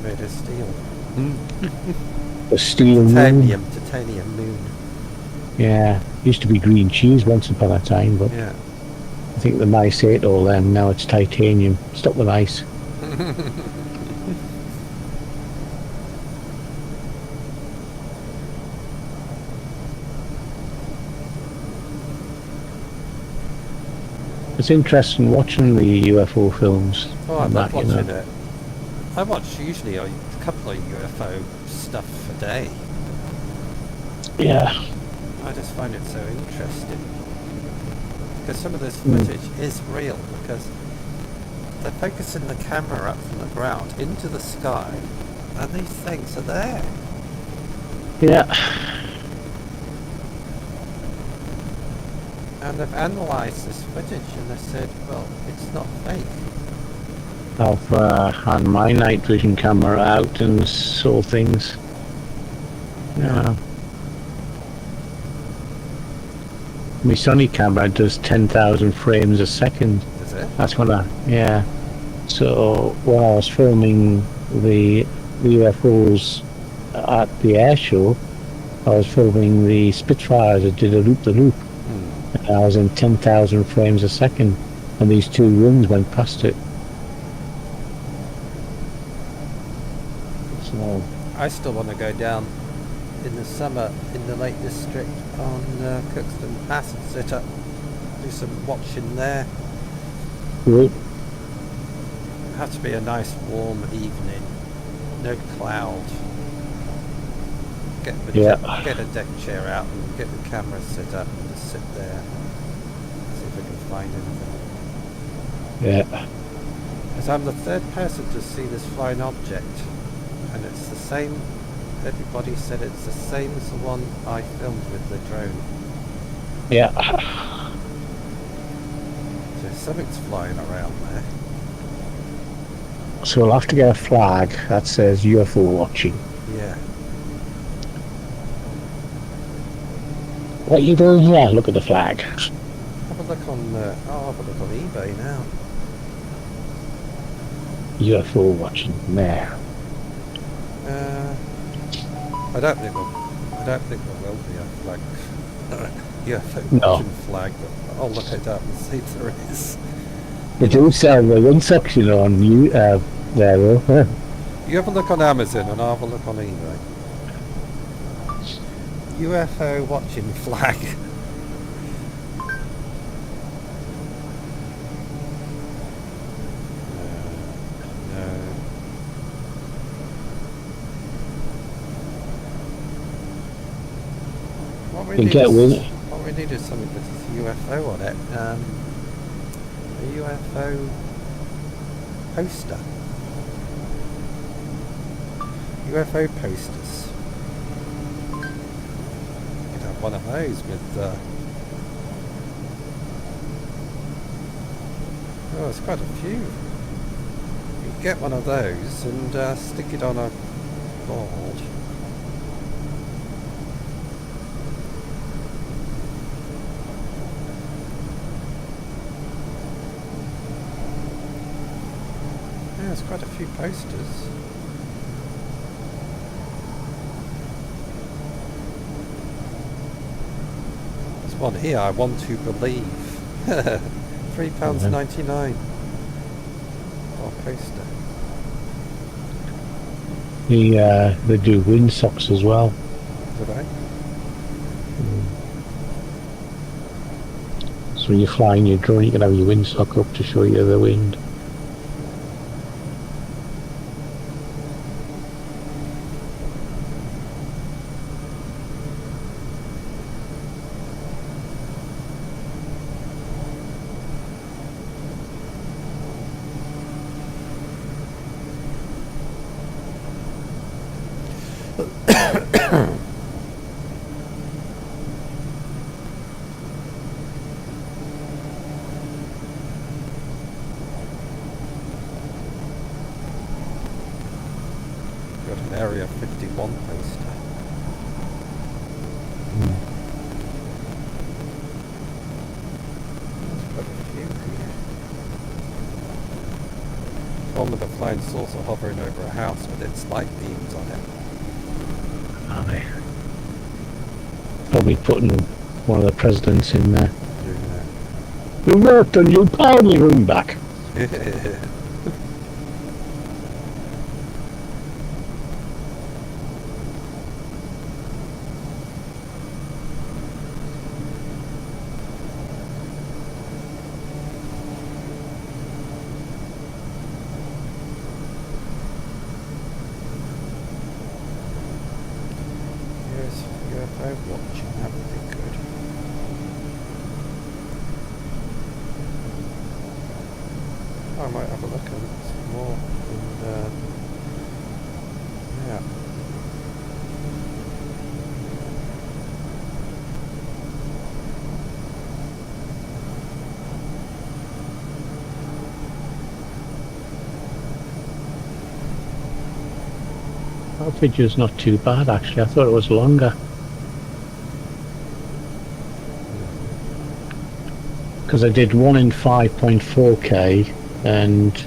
Made of steel. The steel moon. Titanium moon. Yeah, used to be green cheese once upon a time, but Yeah. I think the mice ate all them. Now it's titanium. Stop the mice. It's interesting watching the UFO films. Oh, I and love that, you know. watching it. I watch usually a couple of UFO stuff a day. Yeah. I just find it so interesting. Because some of this footage is real, because they're focusing the camera up from the ground into the sky, and these things are there. Yeah. And they've analysed this footage and they said, well, it's not fake. I've had my night vision camera out and saw things. Yeah. My Sony camera does 10,000 frames a second. Is it? That's what yeah. So when I was filming the UFOs at the air show, I was filming the Spitfires that did a loop-the-loop. And I was in 10,000 frames a second, and these two rings went past it. So I still want to go down in the summer in the Lake District on Cookston Pass and sit up, do some watching there. good. It has to be a nice warm evening, no cloud. Get a deck chair out and get the camera set up and just sit there. See if we can find anything. Yeah. Because I'm the third person to see this flying object, and it's the same. Everybody said it's the same as the one I filmed with the drone. Yeah. So something's flying around there. So we'll have to get a flag that says UFO watching. Yeah. What are you doing here? Look at the flag. Have a look on. I'll have a look on eBay now. UFO watching there. I don't think there will be a flag. UFO No. watching flag, but I'll look it up and see if there is. They do sell the one section on you there though. You have a look on Amazon and I'll have a look on eBay. UFO watching flag. No. What we You need get is- with it. What we need is something with UFO on it. A UFO poster. UFO posters. You could have one of those with oh, there's quite a few. You could get one of those and stick it on a board. Yeah, there's quite a few posters. One here, I want to believe. £3.99 for a poster. They do wind socks as well. Do they? So when you're flying your drone, you can have your windsock up to show you the wind. Area 51 poster. There's quite a few here. One with a flying saucer hovering over a house with its light beams on it. Aye. Probably putting one of the presidents in there. You worked on your poundly room back. Here's UFO watching, that would be good. I might have a look at some more. And, yeah. That video's not too bad actually. I thought it was longer. Because I did one in 5.4K and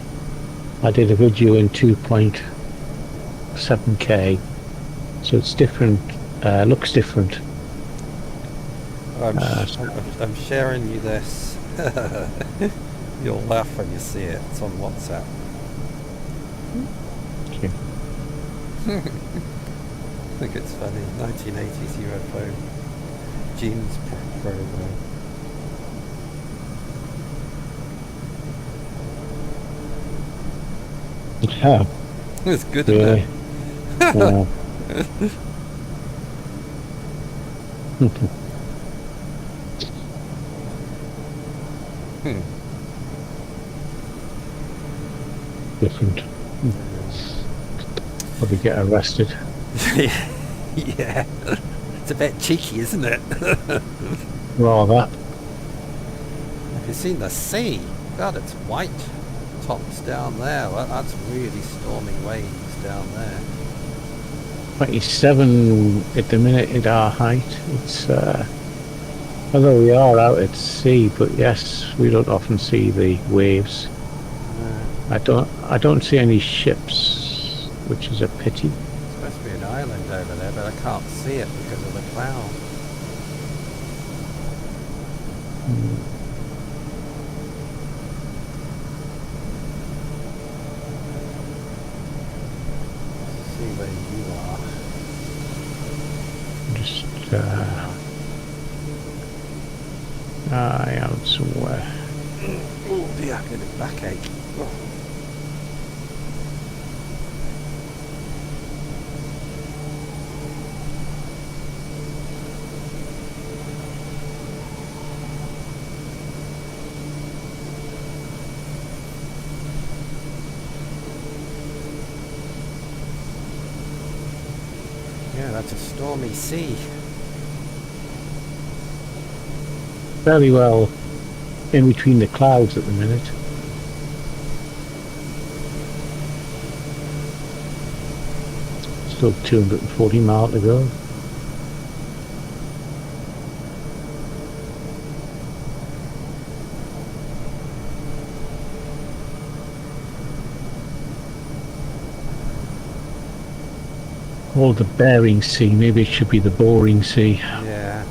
I did a video in 2.7K. So it's different, looks different. I'm sharing you this. You'll laugh when you see it. It's on WhatsApp. Okay. I think it's funny. 1980s UFO genes program. Yeah. It's good, Really? isn't Yeah. it? Different. Probably get arrested. Yeah. It's a bit cheeky, isn't it? Rather. Have you seen the sea? God, it's white. Tops down there. Well, that's really stormy waves down there. 27 at the minute at our height. It's although we are out at sea, but yes, we don't often see the waves. I don't see any ships, which is a pity. It's supposed to be an island over there, but I can't see it because of the cloud. See where you are. Just I am somewhere. Oh dear, I'm getting a backache. Oh. Yeah, that's a stormy sea. Very well in between the clouds at the minute. Still 240 miles to go. Called the Bering Sea, maybe it should be the Boring Sea. Yeah.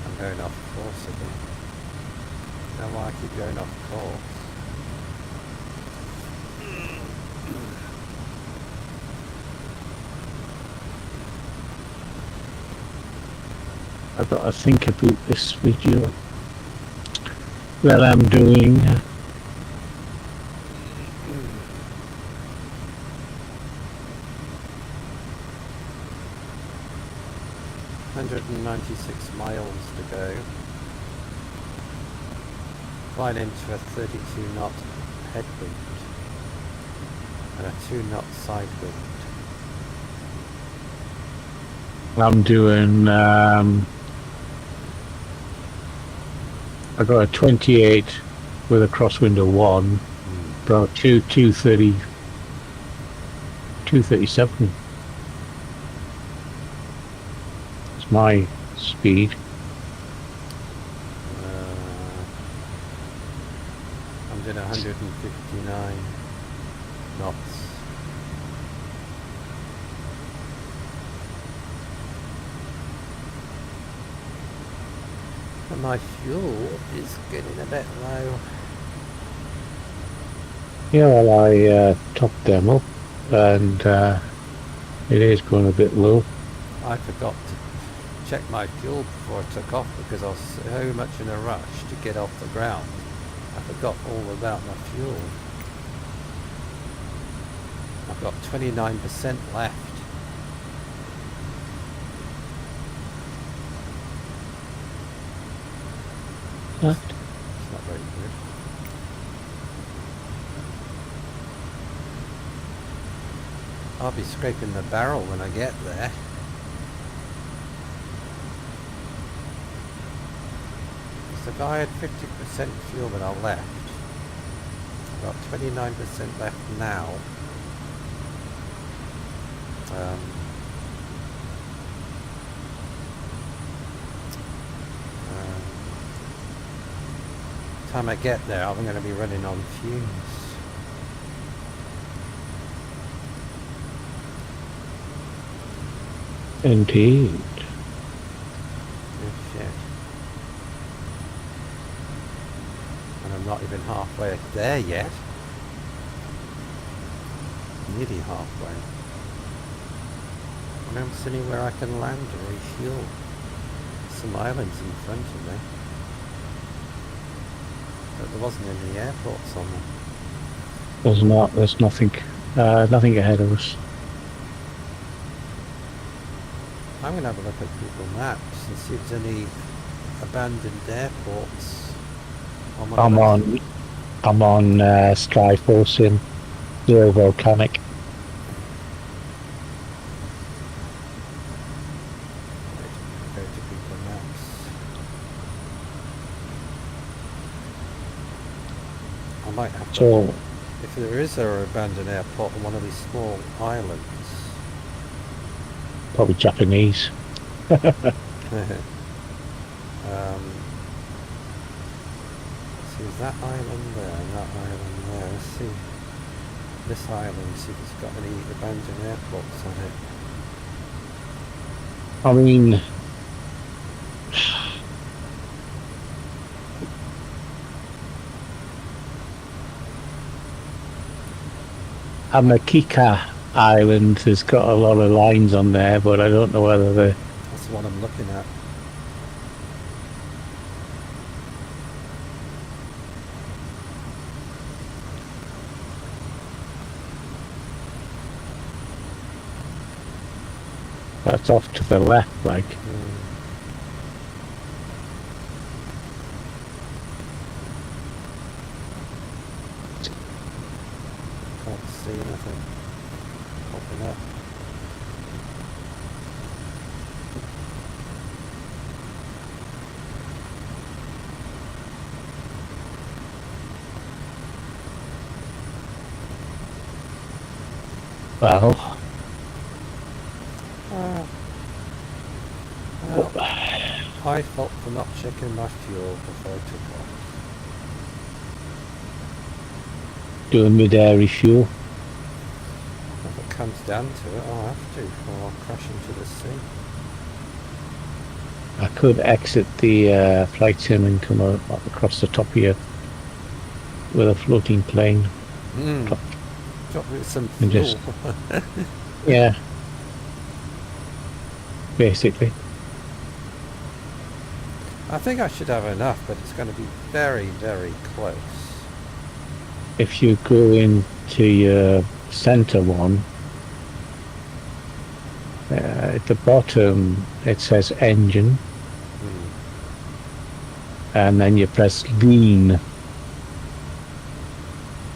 I'm going off course again. Now why I keep going off course? I've got to think about this video that I'm doing. $196 miles to go. Flying into a 32 knot headwind and a 2 knot side wind. I'm doing I got a 28 with a crosswind of 1. Brought 230, 237. It's my speed. I'm doing 159 knots. And my fuel is getting a bit low. Yeah, well, I topped them up, and it is going a bit low. I forgot to check my fuel before I took off because I was so much in a rush to get off the ground. I forgot all about my fuel. I've got 29% left. What? It's not very good. I'll be scraping the barrel when I get there. So if I had 50% fuel when I left, I've got 29% left now. Time I get there, I'm going to be running on fumes. Indeed. Good shit. And I'm not even halfway there yet. Nearly halfway. I don't see anywhere I can land or refuel. Some islands in front of me. But there wasn't any airports on them. There's not. There's nothing. Nothing ahead of us. I'm going to have a look at Google Maps and see if there's any abandoned airports. I'm on Skyforce in Zero Volcanic. Go to Google Maps. I might have to. So If there is an abandoned airport on one of these small islands. probably Japanese. See, is that island there and that island there? Let's see. This island, see if it's got any abandoned airports on it. I mean, Amchitka Island has got a lot of lines on there, but I don't know whether they're... That's the one I'm looking at. That's off to the left, like. Can't see anything popping up. Well, My fault for not checking my fuel before I took off. doing mid-air refuel. If it comes down to it, I'll have to, or I'll crash into the sea. I could exit the flight sim and come across the top here with a floating plane. Drop with some And fuel. just- Yeah. Basically. I think I should have enough, but it's going to be very, very close. If you go into your center one, at the bottom it says engine, and then you press lean,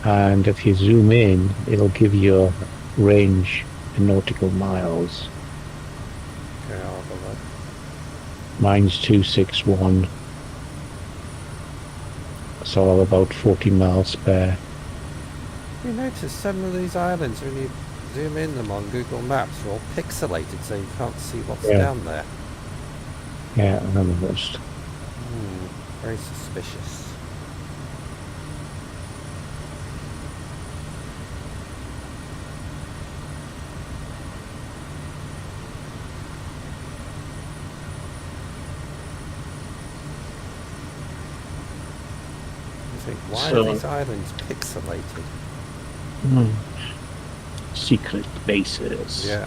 and if you zoom in it'll give you a range in nautical miles. Okay, I'll have a look. Mine's 261. so I'll have about 40 miles spare. You notice some of these islands, when you zoom in them on Google Maps, are all pixelated, so you can't see what's Yeah. down there. Yeah, I noticed. Very suspicious. You think, why So- are these islands pixelated? Secret bases. Yeah.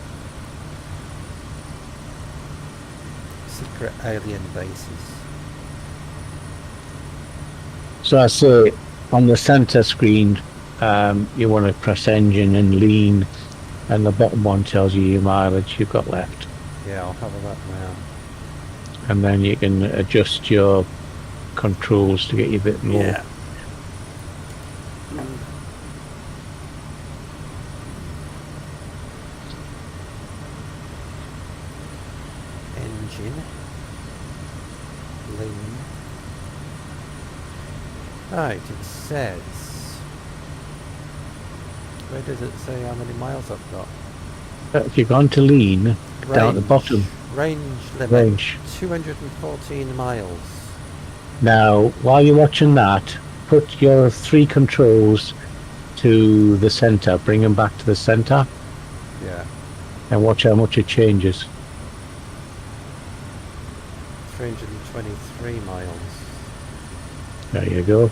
Secret alien bases. So I say on the center screen, you want to press engine and lean, and the bottom one tells you your mileage you've got left. Yeah, I'll have a look now. And then you can adjust your controls to get you a bit more. Yeah. Engine. Lean. Right, it says. Where does it say how many miles I've got? If you've gone to lean, down at the bottom, Range limit. range. 214 miles. Now, while you're watching that, put your 3 controls to the center, bring them back to the center, Yeah. and watch how much it changes. 323 miles. There you go.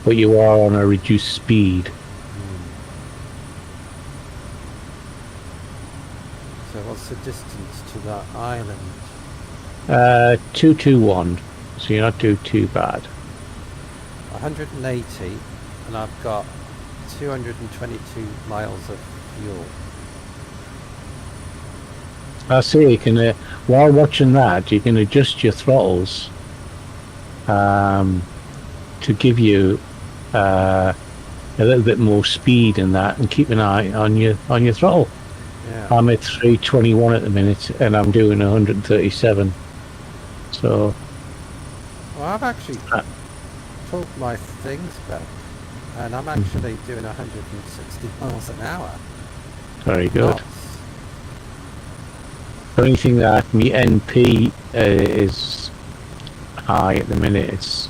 But you are on a reduced speed. So what's the distance to that island? 221. So you're not doing too bad. 180, and I've got 222 miles of fuel. I see you can, while watching that, you can adjust your throttles to give you a little bit more speed in that, and keep an eye on your throttle. Yeah. I'm at 321 at the minute, and I'm doing 137. So Well, I've actually pulled my things back, and I'm actually doing 160 miles an hour. very good. Knots. The only thing that my NP is high at the minute,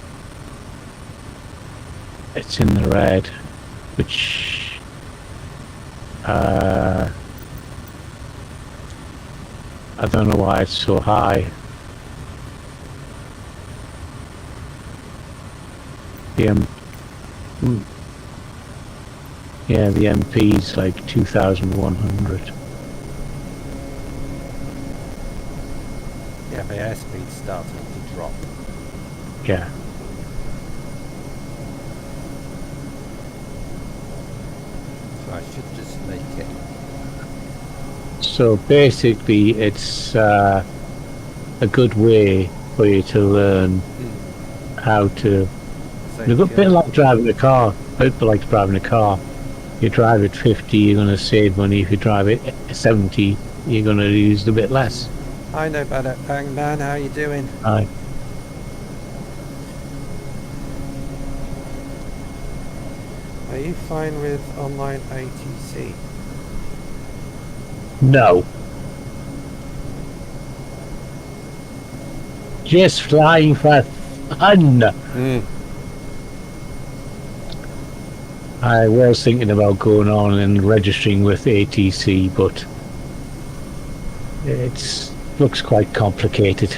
it's in the red, which I don't know why it's so high. The the MP's like 2,100. Yeah, my airspeed's starting to drop. Yeah. So I should just make it. So basically, it's a good way for you to learn how to. So It's a bit like driving a car. A bit like driving a car. You drive at 50, you're going to save money. If you drive it at 70, you're going to use a bit less. I know about it, Bang Man. How you doing? Aye. Are you fine with online ATC? No. Just flying for fun. I was thinking about going on and registering with ATC, but it looks quite complicated.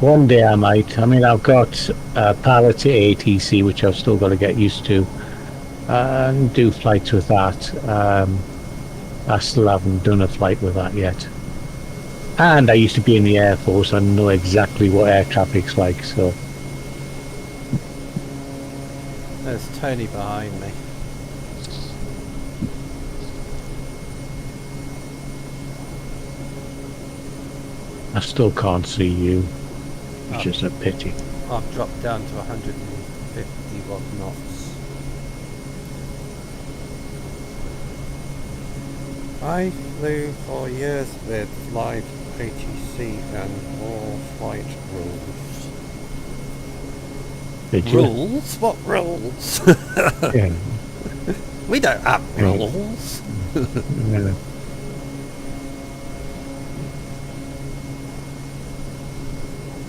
One day I might. I mean, I've got PADK ATC, which I've still got to get used to, and do flights with that. I still haven't done a flight with that yet. And I used to be in the Air Force. I know exactly what air traffic's like, so. There's Tony behind me. I still can't see you, which is a pity. I've dropped down to 150 odd knots. I flew for years with live ATC and all flight rules. Did you? Rules? What rules? Yeah. We don't have Yeah. rules. Yeah.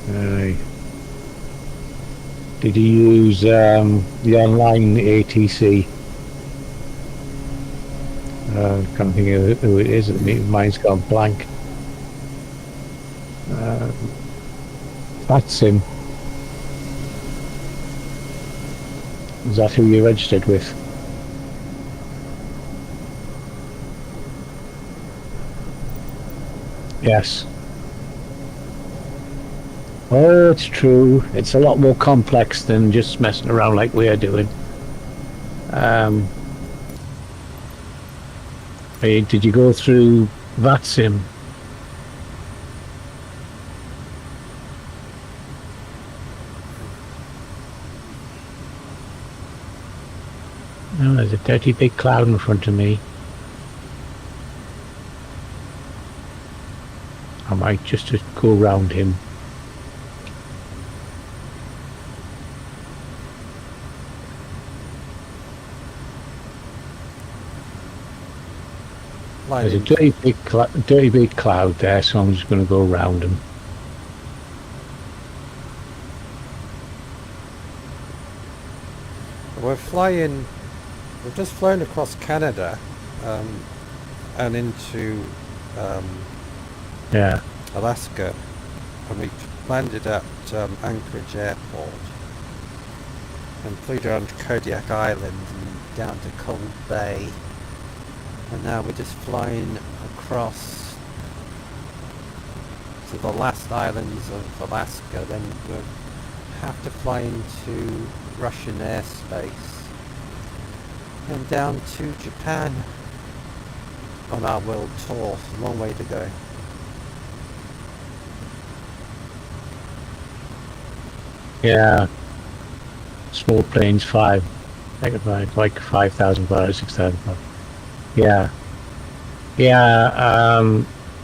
Aye. Did you use the online ATC? Can't think of who it is. Mine's gone blank. That's him. Is that who you registered with? Yes. Oh, it's true. It's a lot more complex than just messing around like we are doing. Hey, did you go through VATSIM? No, there's a dirty big cloud in front of me. I might just go round him. There's a dirty big cloud there, so I'm just going to go around him. We've just flown across Canada and into Yeah. Alaska, and we landed at Anchorage Airport and flew down to Kodiak Island and down to Cold Bay, and now we're just flying across to the last islands of Alaska. Then we'll have to fly into Russian airspace and down to Japan on our world tour. A long way to go. Yeah. Small planes, 5 megabytes, like 5,000 bars, 6,000 bars. Yeah. Yeah,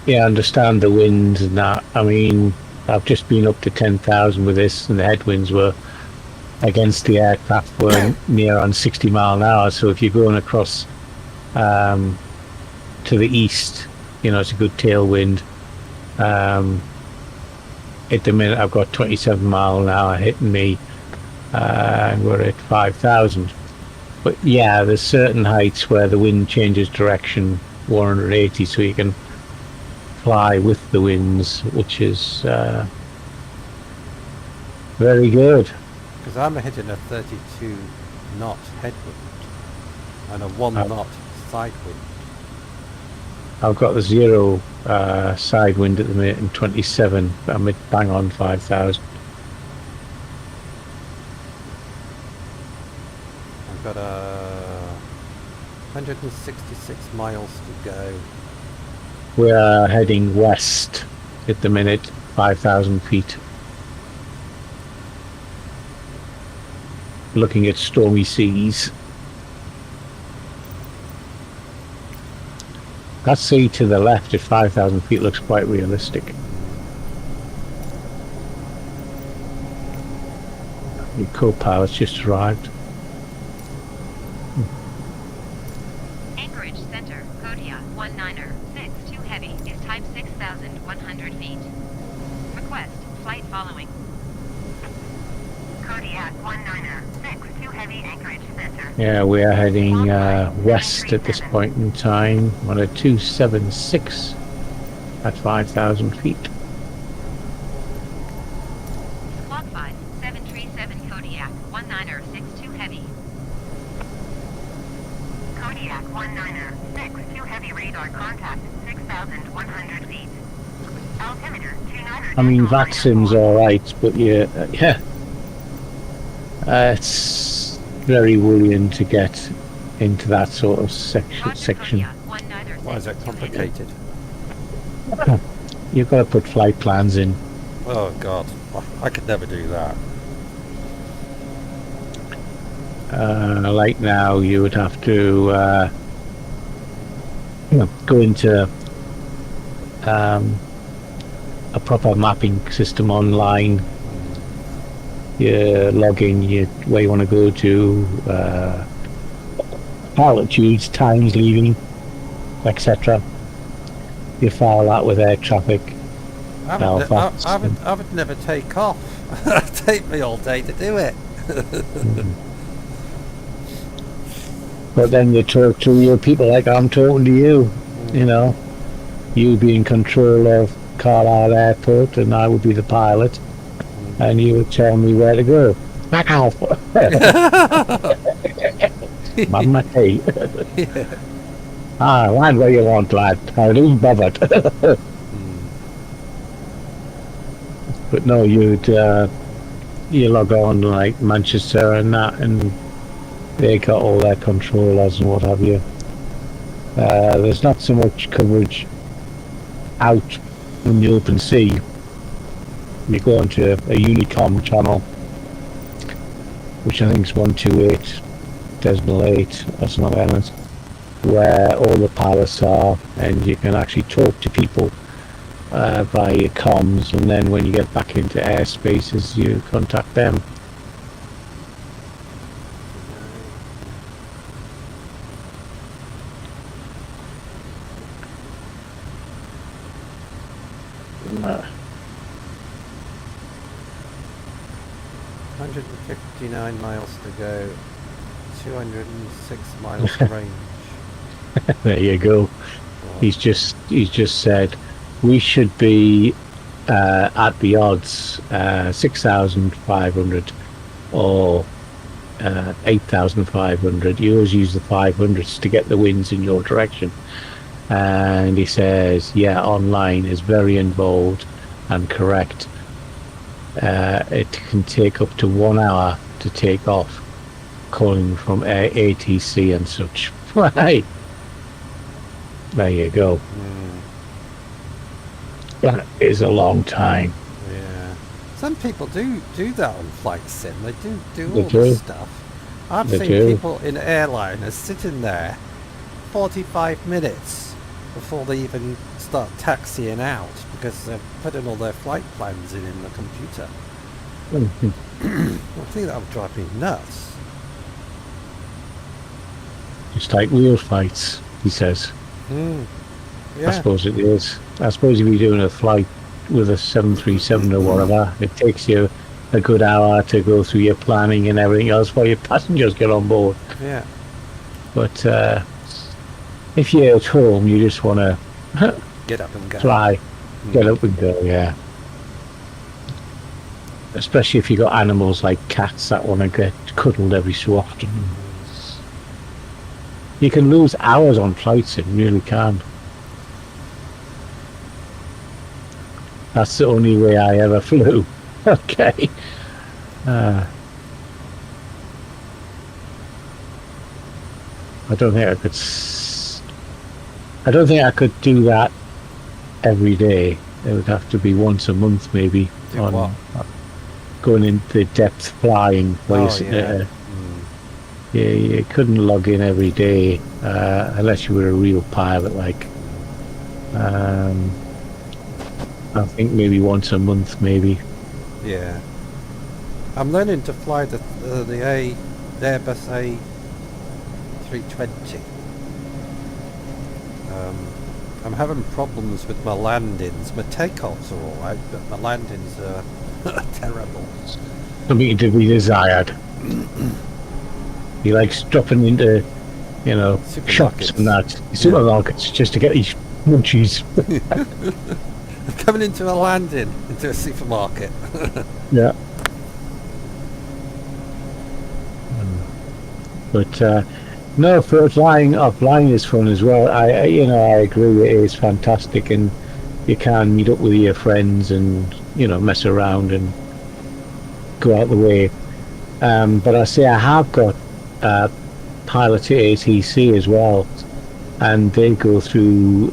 yeah, I understand the winds and that. I mean, I've just been up to 10,000 with this, and the headwinds were against the aircraft were near on 60 mile an hour. So if you're going across to the east, you know, it's a good tailwind. At the minute, I've got 27 mile an hour hitting me, and we're at 5,000. But yeah, there's certain heights where the wind changes direction 180, so you can fly with the winds, which is very good. Because I'm hitting a 32 knot headwind and a 1 knot side wind. I've got the 0 side wind at the minute and 27, but I'm at bang on 5,000. I've got 166 miles to go. We're heading west at the minute, 5,000 feet. Looking at stormy seas. That sea to the left at 5,000 feet looks quite realistic. Your co-pilot's just arrived. Anchorage Center, Kodiak 196 Heavy is type 6,100 feet. Request flight following. Kodiak 196 Heavy, Anchorage Center. Yeah, we are heading west at this point in time on a 276 at 5,000 feet. Squawk 5, 737 Kodiak 19062 Heavy. Kodiak 19062 Heavy, radar contact 6,100 feet. Altimeter 29. I mean, VATSIM's alright, but yeah, it's very worrying to get into that sort of section. Why is that complicated? You've got to put flight plans in. Oh God, I could never do that. Like now, you would have to go into a proper mapping system online. You log in where you want to go to, altitudes, times leaving, etc. You file that with air traffic. I would never take off. It'd take me all day to do it. But then you talk to your people like I'm talking to you, you know, you be in control of Carlisle Airport and I would be the pilot, and you would tell me where to go. Back off. Mama, hey. Land where you want, lad. I don't bother. But no, you log on like Manchester and that, and they got all their controllers and what have you. There's not so much coverage out in the open sea. You go onto a Unicom channel, which I think is 128.8 or something like that, where all the pilots are, and you can actually talk to people via your comms, and then when you get back into airspaces you contact them. Uh, 159 miles to go, 206 miles range. there you go. He's just said we should be at the odds 6,500 or 8,500. You always use the 500s to get the winds in your direction. And he says, yeah, online is very involved and correct. It can take up to 1 hour to take off, calling from ATC and such. Right. There you go. That is a long time. Yeah. Some people do that on flight sim. They do They all do. this stuff. I've They seen do. people in airliners sitting there 45 minutes before they even start taxiing out because they're putting all their flight plans in the computer. I think that would drive me nuts. Just like wheel fights, he says. Yeah. I suppose it is. I suppose if you're doing a flight with a 737 or whatever, it takes you a good hour to go through your planning and everything else while your passengers get on board. Yeah. But if you're at home, you just want to Get up and go. fly, get up and go, yeah. Especially if you got animals like cats that want to get cuddled every so often. You can lose hours on flights, it really can. That's the only way I ever flew. Okay. I don't think I could. I don't think I could do that every day. It would have to be once a month, maybe. Do what? Going into depth flying. Where you couldn't log in every day unless you were a real pilot. Like, I think maybe once a month, maybe. Yeah. I'm learning to fly the Airbus A320. I'm having problems with my landings. My takeoffs are alright, but my landings are terrible. Something to be desired. He likes dropping into, shops and that. Supermarkets just to get these munchies. I'm coming into a landing, into a supermarket. Yeah. But no, for flying is fun as well. I agree, it is fantastic, and you can meet up with your friends and mess around and go out the way. But I say I have got pilot ATC as well, and they go through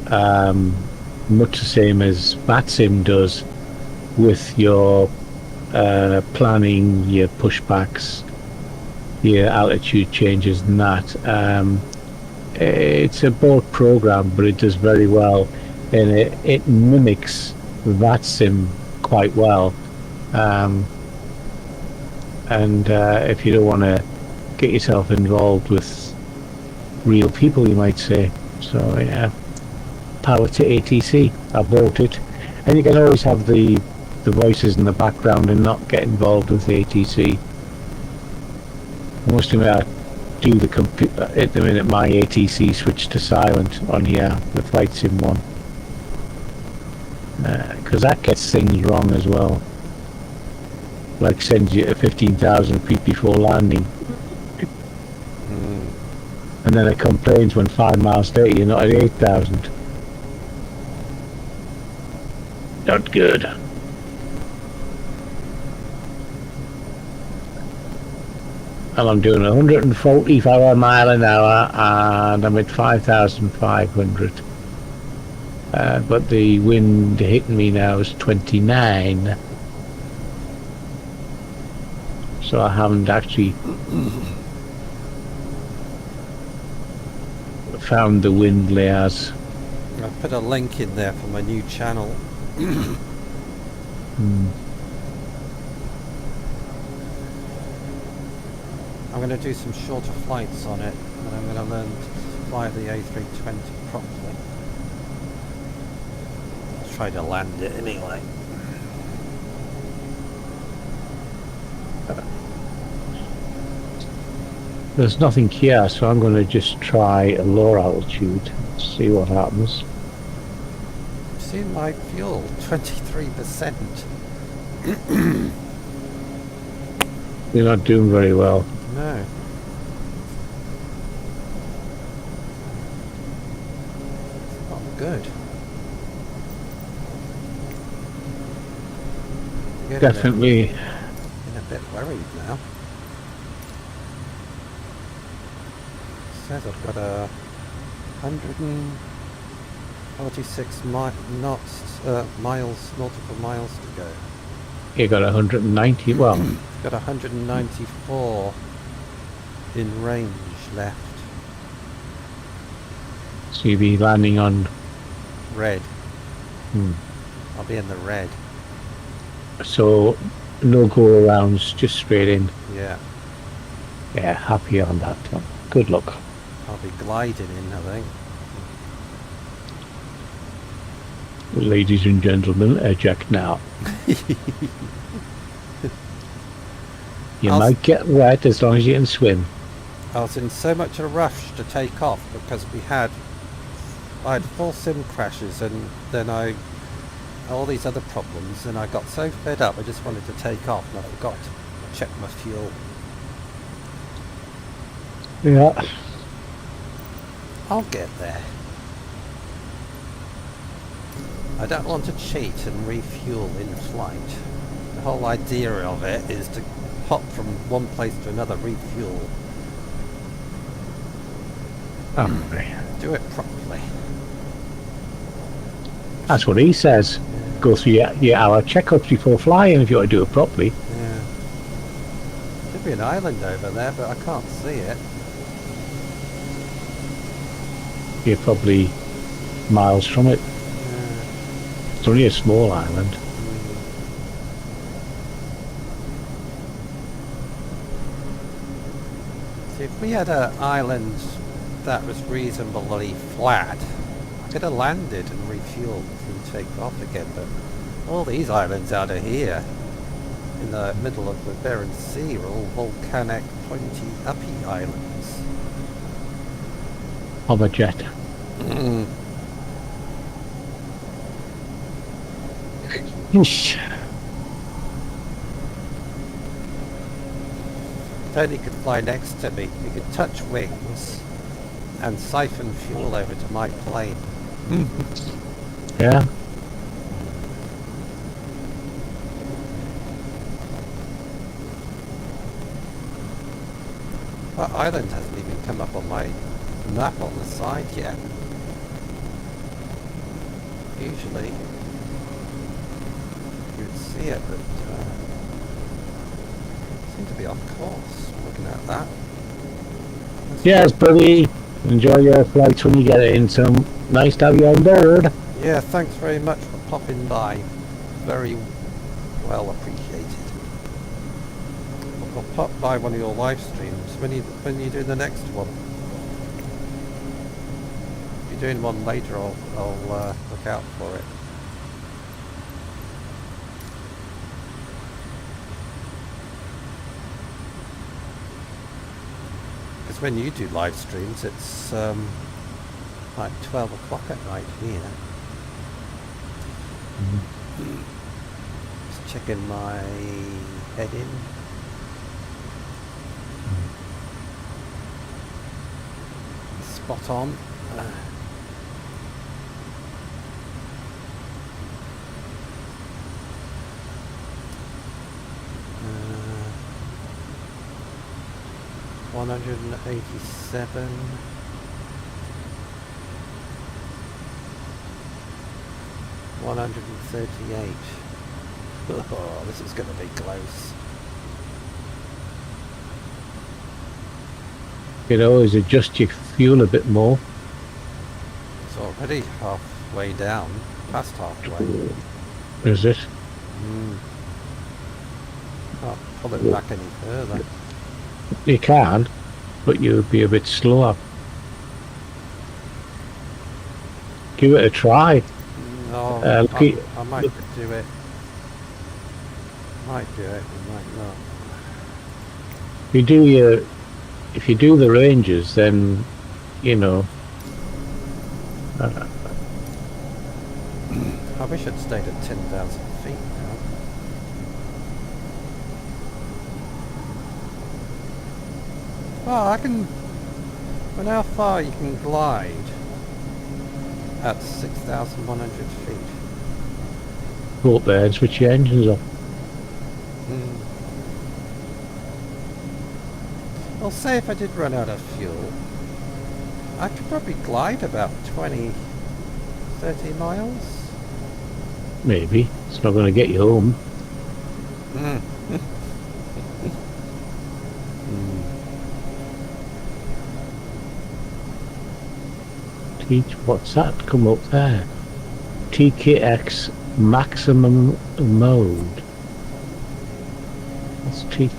much the same as VATSIM does with your planning, your pushbacks, your altitude changes and that. It's a board program, but it does very well, and it mimics that sim quite well. And if you don't want to get yourself involved with real people, you might say. So yeah, power to ATC. I bought it, and you can always have the voices in the background and not get involved with the ATC. I must admit, I do the computer at the minute. My ATC switched to silent on here, the Flight Sim one, because that gets things wrong as well. Like sends you to 15,000 feet before landing, and then it complains when 5 miles later you're not at 8,000. Not good. And I'm doing 145 mile an hour and I'm at 5,500. But the wind hitting me now is 29. So I haven't actually found the wind layers. I'll put a link in there for my new channel. I'm going to do some shorter flights on it, and I'm going to learn to fly the A320 properly. I'll try to land it anyway. There's nothing here, so I'm going to just try a lower altitude, see what happens. See my fuel, 23%. You're not doing very well. No. It's not good. Definitely. Getting a bit worried now. Says I've got a 146 nautical miles to go. You got 190. Well, Got 194 in range left. so you'll be landing on. Red. I'll be in the red. So no go arounds, just straight in. Yeah. Yeah, happy on that one. Good luck. I'll be gliding in, I think. Ladies and gentlemen, eject now. You might get wet as long as you can swim. I was in so much of a rush to take off because I had 4 sim crashes and then all these other problems, and I got so fed up I just wanted to take off and I forgot to check my fuel. Yeah. I'll get there. I don't want to cheat and refuel in flight. The whole idea of it is to hop from one place to another, refuel. Do it properly. That's what he says. Go through your hour checkups before flying if you want to do it properly. Yeah. Should be an island over there, but I can't see it. You're probably miles from it. It's only a small island. See, if we had an island that was reasonably flat, I could have landed and refueled and take off again, but all these islands out of here, in the middle of the Barents Sea, are all volcanic, pointy, uppy islands. Of a jet. Tony could fly next to me. He could touch wings and siphon fuel over to my plane. Yeah. That island hasn't even come up on my map on the side yet. Usually you'd see it, but seem to be off course looking at that. Yes, buddy. Enjoy your flights when you get in. So nice to have you on board. Yeah, thanks very much for popping by. Very well appreciated. I'll pop by one of your live streams when you do the next one. If you're doing one later, I'll look out for it. Because when you do live streams, it's like 12 o'clock at night here. Just checking my heading. Spot on. 187. 138. Oh, this is going to be close. You can always adjust your fuel a bit more. It's already halfway down, past halfway. Is it? Can't pull it back any further. You can, but you'll be a bit slower. Give it a try. No, I might do it. Might do it, I might not. If you do the ranges, then you know. I wish I'd stayed at 10,000 feet now. Well, I can. Well, how far you can glide at 6,100 feet? Go up there and switch your engines off. Well, say if I did run out of fuel, I could probably glide about 20, 30 miles. Maybe. It's not going to get you home. What's that come up there? TKX maximum mode. Let's teach.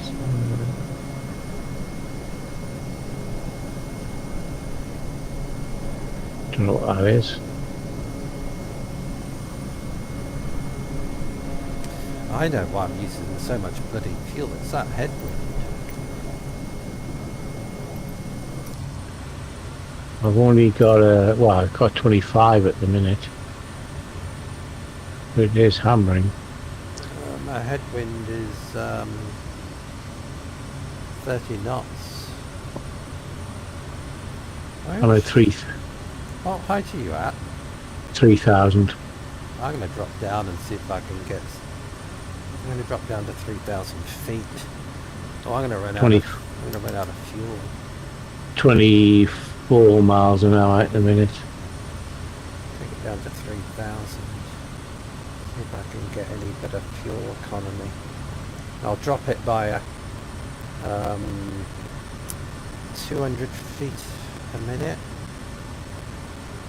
Don't know what that is. I know why I'm using so much bloody fuel. It's that headwind. I've only got I've got 25 at the minute. But it is hammering. My headwind is 30 knots. I'm at What height are you at? 3,000. I'm going to drop down and see if I can get... I'm going to drop down to 3,000 feet. Oh, I'm going to run out of fuel. 24 miles an hour at the minute. Take it down to 3,000. See if I can get any better fuel economy. I'll drop it by 200 feet a minute.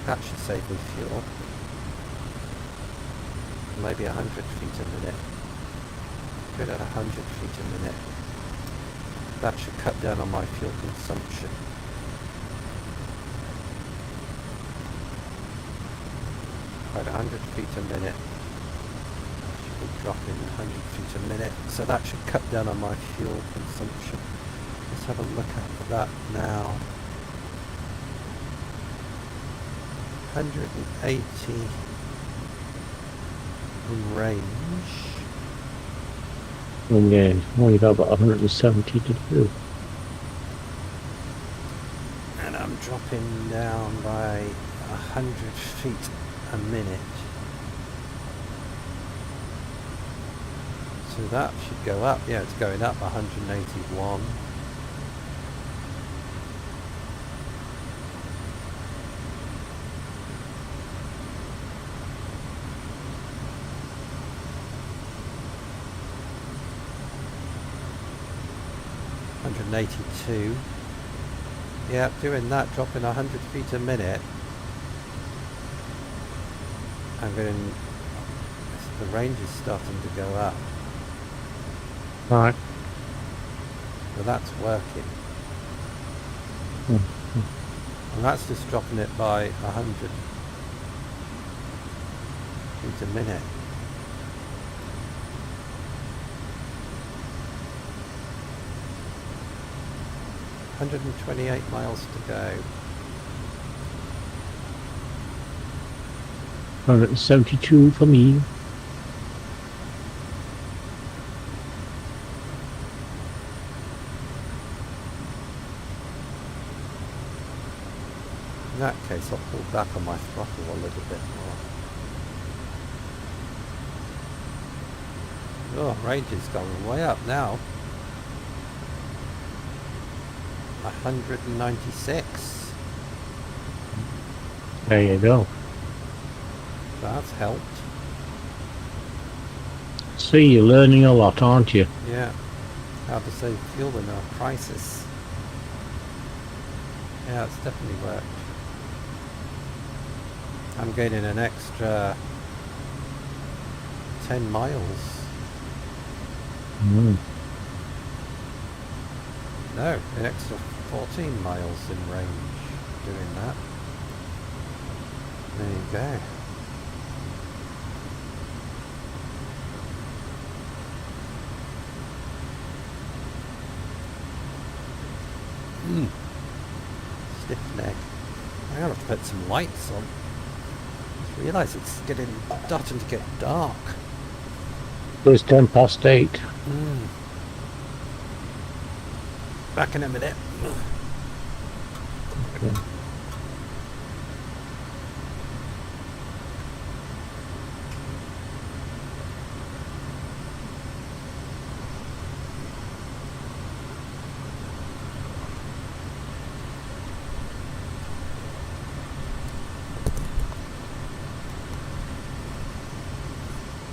That should save me fuel. Maybe 100 feet a minute. Good at 100 feet a minute. That should cut down on my fuel consumption. Right, 100 feet a minute. Should be dropping 100 feet a minute. So that should cut down on my fuel consumption. Let's have a look at that now. 180 in range. And then only got about 170 to do. And I'm dropping down by 100 feet a minute. So that should go up. Yeah, it's going up 181. $182. Yeah, doing that, dropping 100 feet a minute. I'm going The range is starting to go up. Right. But that's working. Mm. And that's just dropping it by 100 feet a minute. $128 miles to go. 172 for me. In that case, I'll pull back on my throttle a little bit more. Oh, range is going way up now. 196. There you go. That's helped. See, you're learning a lot, aren't you? Yeah. How to save fuel in a crisis. Yeah, it's definitely worked. I'm gaining an extra 10 miles. Mm. No, an extra 14 miles in range doing that. There you go. Stiff neck. I'm gonna have to put some lights on. Just realise it's starting to get dark. It's 8:10. Back in a minute. Okay.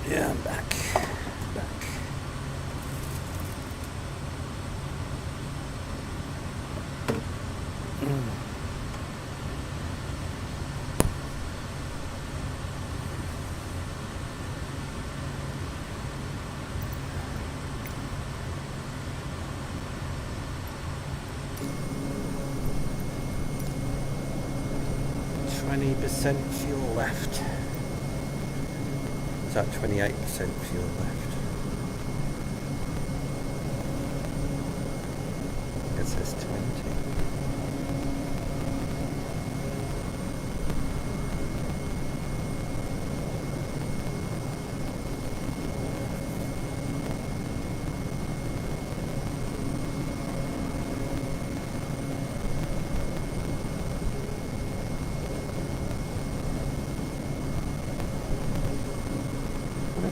Yeah, I'm back. Back. %, fuel left. Is that 28% fuel left? It says 20.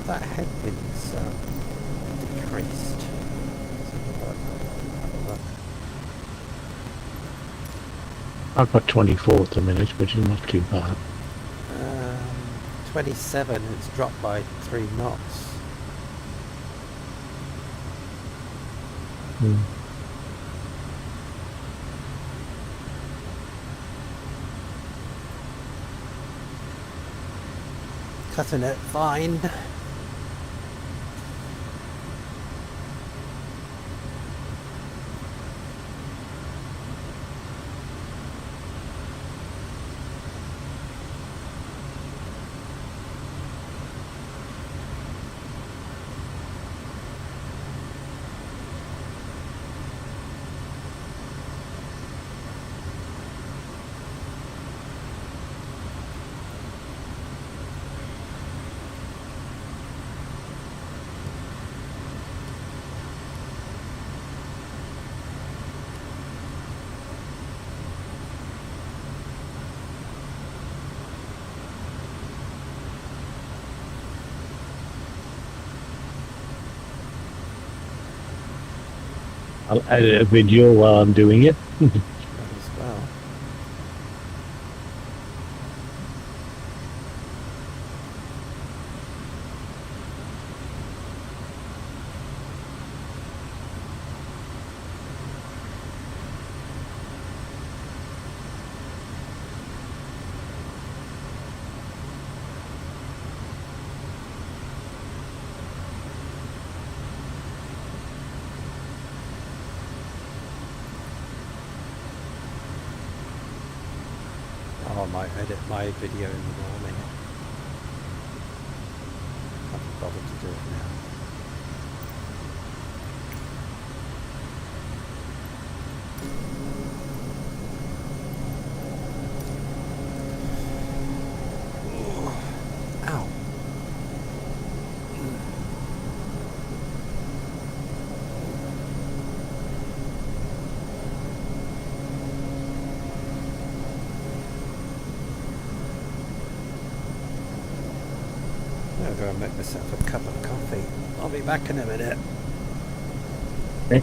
That headwind's decreased. I've got 24 at the minute, which is not too bad. 27, it's dropped by 3 knots. Mm. Cutting it fine. I'll edit a video while I'm doing it. As well. might edit my video in the morning. Haven't bothered to do it now. Ow. I'll go and make myself a cup of coffee. I'll be back in a minute. Okay.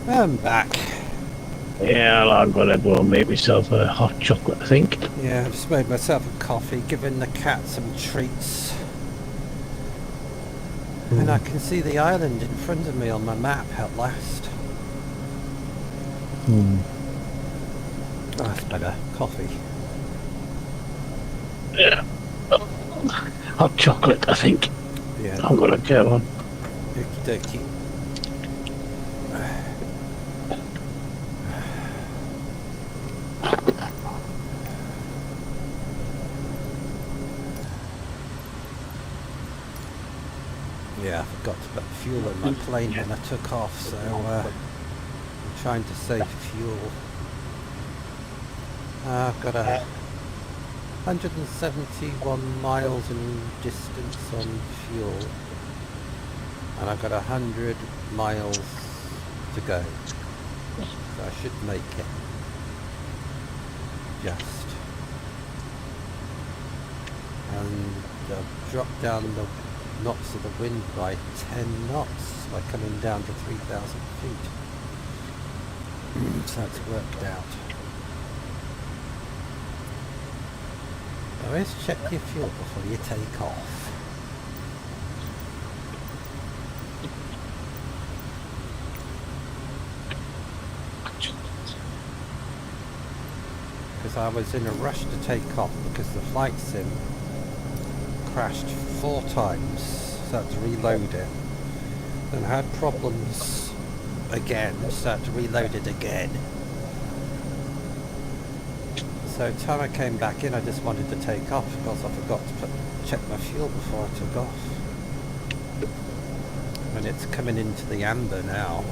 I'm back. Yeah, well, I'm gonna go and make myself a hot chocolate, I think. Yeah, I just made myself a coffee, giving the cat some treats. And I can see the island in front of me on my map at last. Hmm. Oh, that's better. Coffee. Yeah. Hot chocolate, I think. Yeah. I'm gonna get one. Okie dokie. Yeah, I forgot to put fuel in my plane when I took off, so I'm trying to save fuel. I've got 171 miles in distance on fuel, and I've got 100 miles to go, so I should make it. Just. And I've dropped down the knots of the wind by 10 knots by coming down to 3,000 feet. So it's worked out. Always check your fuel before you take off. Because I was in a rush to take off because the flight sim crashed 4 times, so I had to reload it. Then I had problems again, so I had to reload it again. So the time I came back in, I just wanted to take off because I forgot to check my fuel before I took off. And it's coming into the amber now.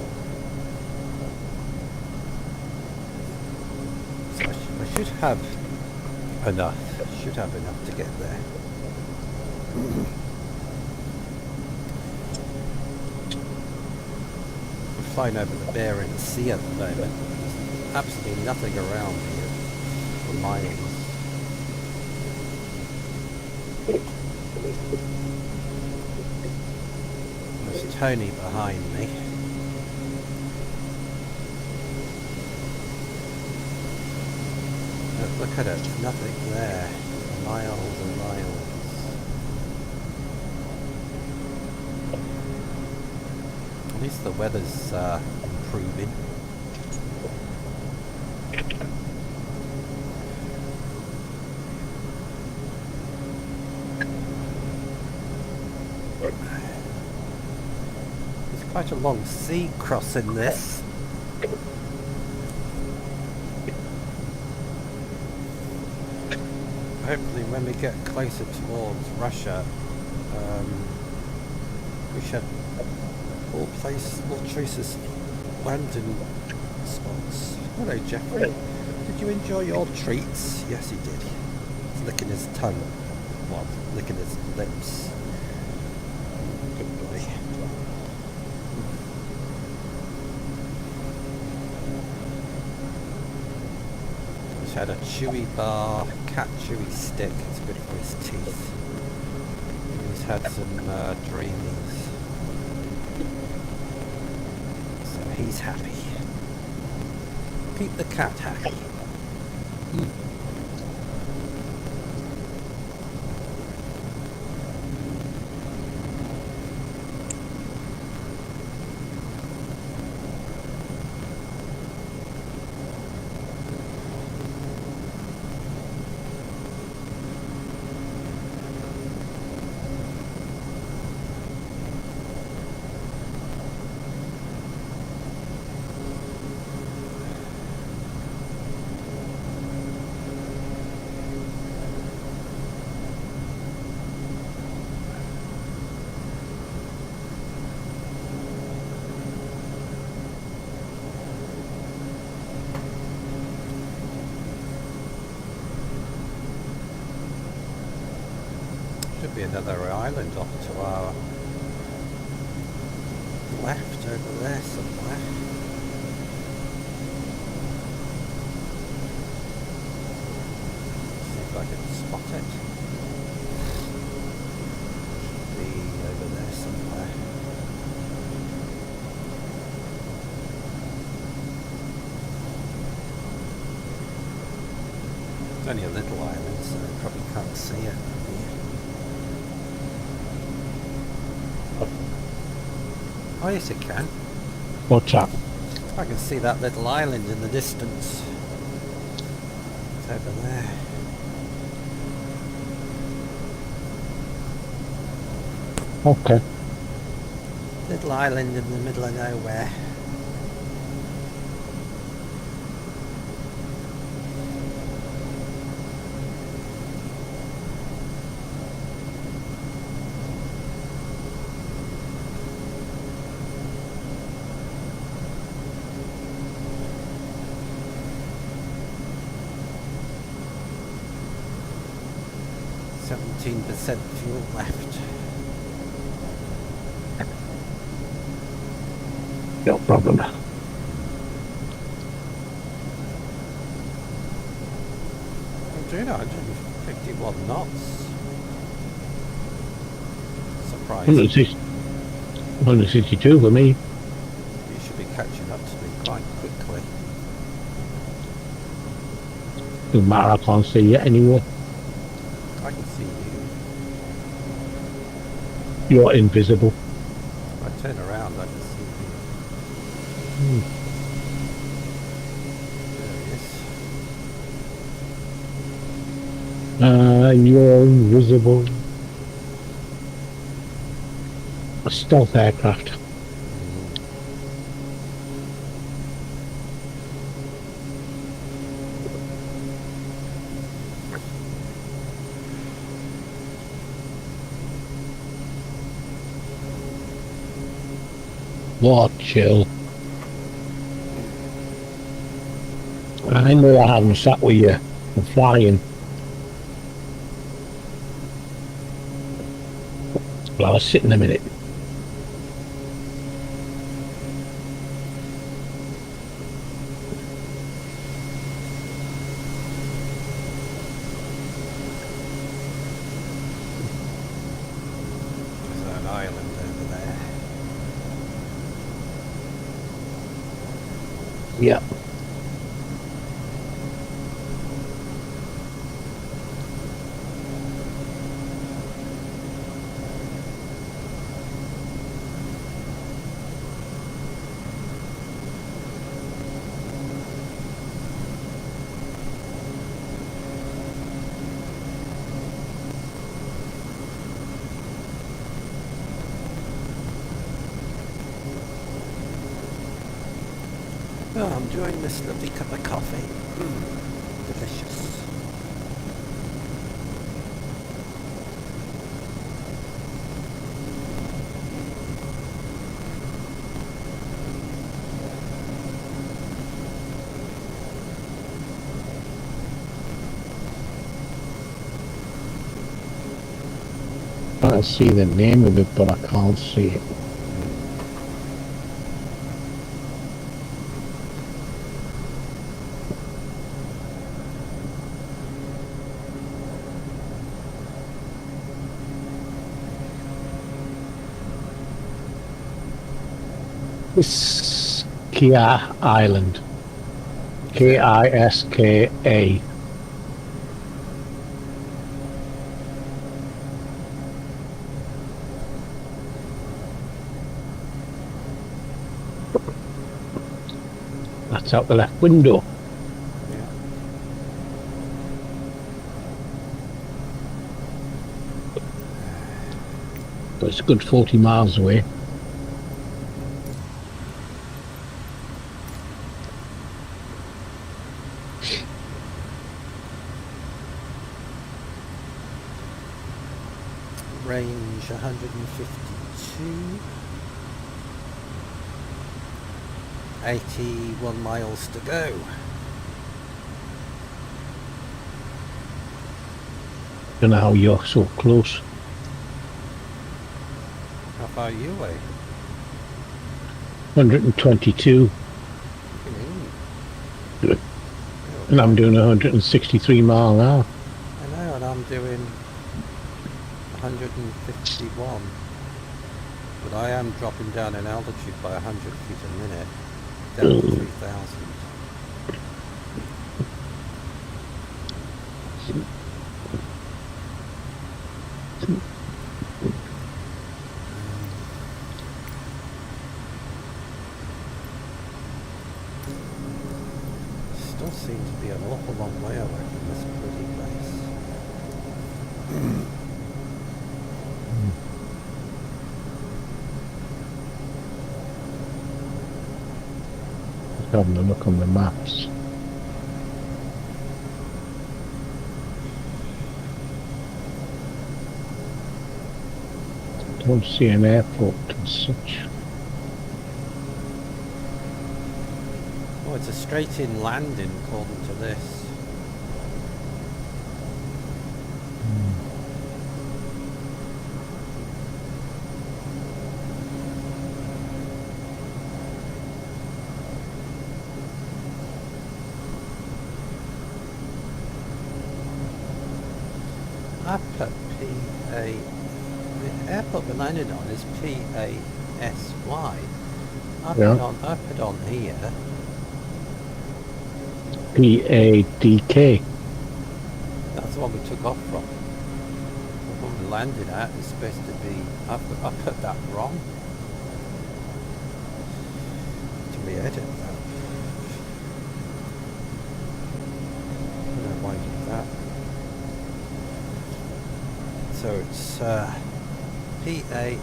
So I should have enough. Should have enough to get there. We're flying over the Bering Sea at the moment. There's absolutely nothing around here for miles. There's Tony behind me. Look at it, there's nothing there. Miles and miles. At least the weather's improving. There's quite a long sea crossing this. Hopefully when we get closer towards Russia, we should all choices landing spots. Hello Jeffrey, did you enjoy your treats? Yes he did. He's licking his tongue. Well, licking his lips. Good boy. He's had a chewy bar, cat chewy stick, it's good for his teeth. He's had some dreamies. So he's happy. Keep the cat happy. Should be another island off to our left over there somewhere. See if I can spot it. Should be over there somewhere. only a little island, so you probably can't see it. Oh yes, it can. What's that? I can see that little island in the distance. It's over there. Okay. Little island in the middle of nowhere. %, fuel left. No problem. I'm doing 151 knots. Surprising. 162 for me. You should be catching up to me quite quickly. Doesn't matter, I can't see you anyway. I can see you. You're invisible. If I turn around, I can see you. There he is. You're invisible. A stealth aircraft. What chill. I know I haven't sat with you. I'm flying. Well, I was sitting a minute. There's an island over there. Yeah. Oh, I'm enjoying this lovely cup of coffee. Delicious. I see the name of it, but I can't see it. Kiska Island. Kiska. That's out the left window. Yeah. But it's a good 40 miles away. Range 152. 81 miles to go. Don't know how you're so close. How far are you away? 122. Mm. And I'm doing 163 mile an hour. I know, and I'm doing 151. But I am dropping down in altitude by 100 feet a minute, down to 3,000. Still seem to be an awful long way away from this bloody place. Just having a look on the maps. Don't see an airport as such. Oh, it's a straight-in landing according to this. I put PA. The airport we landed on is PASY. I put on here. PADK. That's the one we took off from. The one we landed at is supposed to be. I put that wrong. To re-edit that. I don't know why I did that. So it's PASY.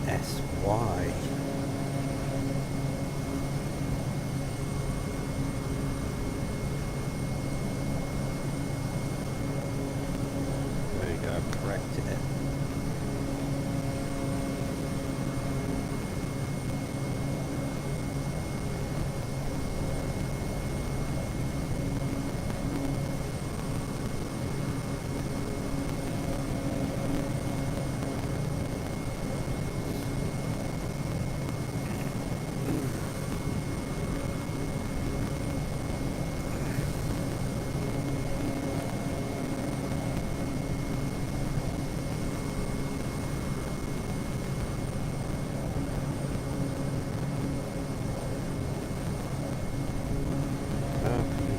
PASY. There you go, corrected it.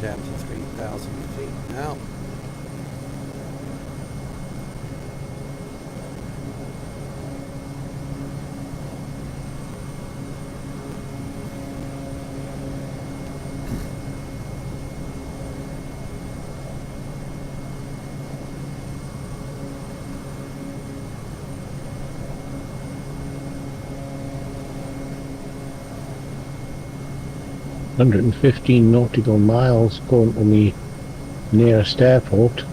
Down to 3,000 feet now. $115 nautical miles going to the nearest airport.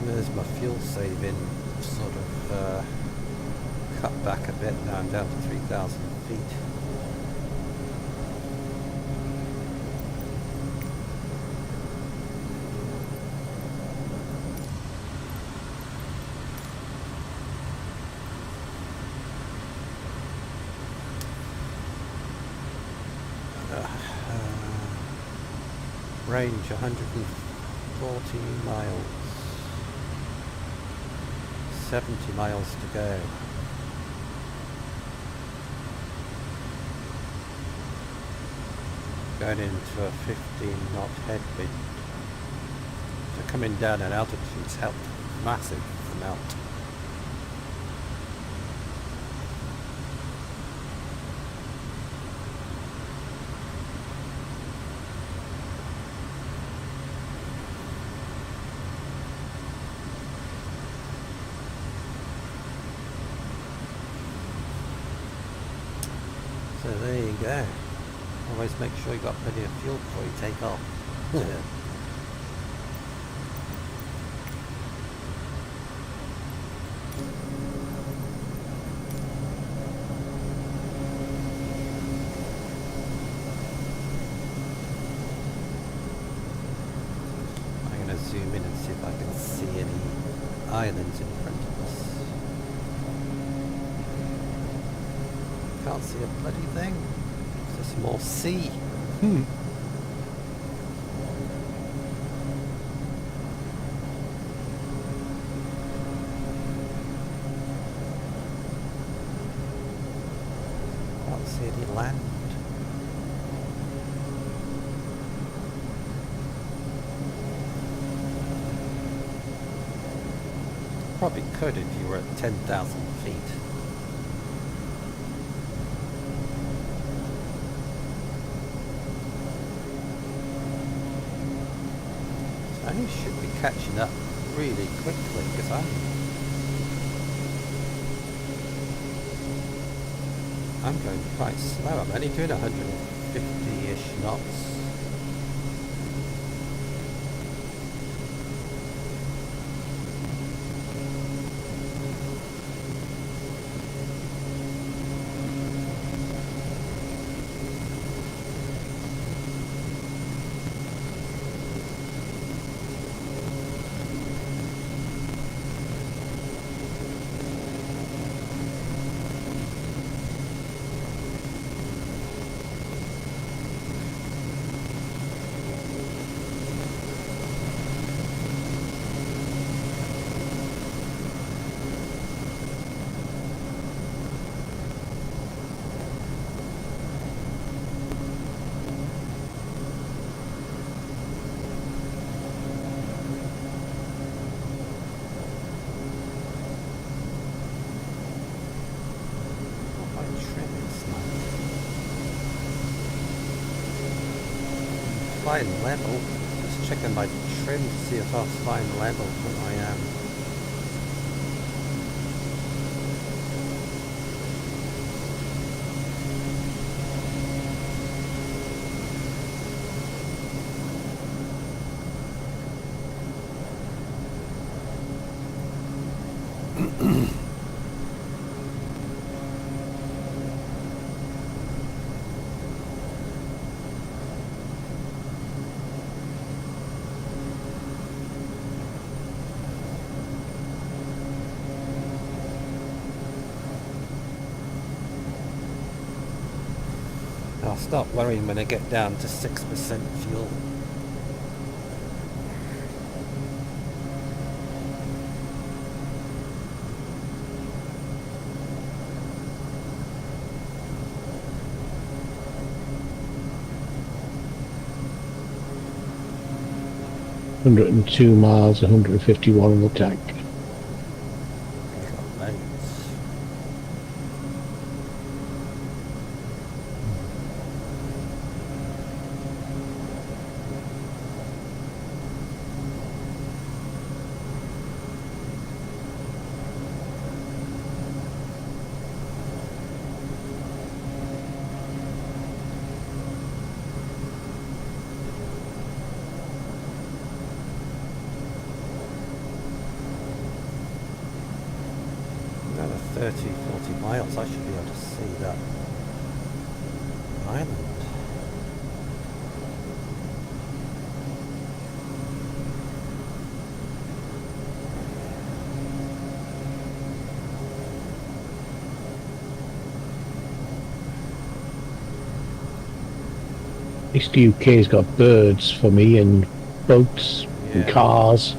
There's my fuel saving sort of cut back a bit now. I'm down to 3,000 feet. Range 140 miles. 70 miles to go. Going into a 15-knot headwind. So coming down at altitude's helped massive amount. So there you go. Always make sure you got plenty of fuel before you take off. Can't see a bloody thing. It's just more sea. Can't see any land. Probably could if you were at 10,000 feet. So you should be catching up really quickly because I'm going quite slow. I'm only doing 150-ish knots. Flying level, just checking my trim to see if I was flying level, but I am. I'll start worrying when I get down to 6% fuel. $102 miles, 151 in the tank. Got loads. Another 30, 40 miles, I should be able to see that island. At least the UK's got birds for me and boats and Yeah. cars.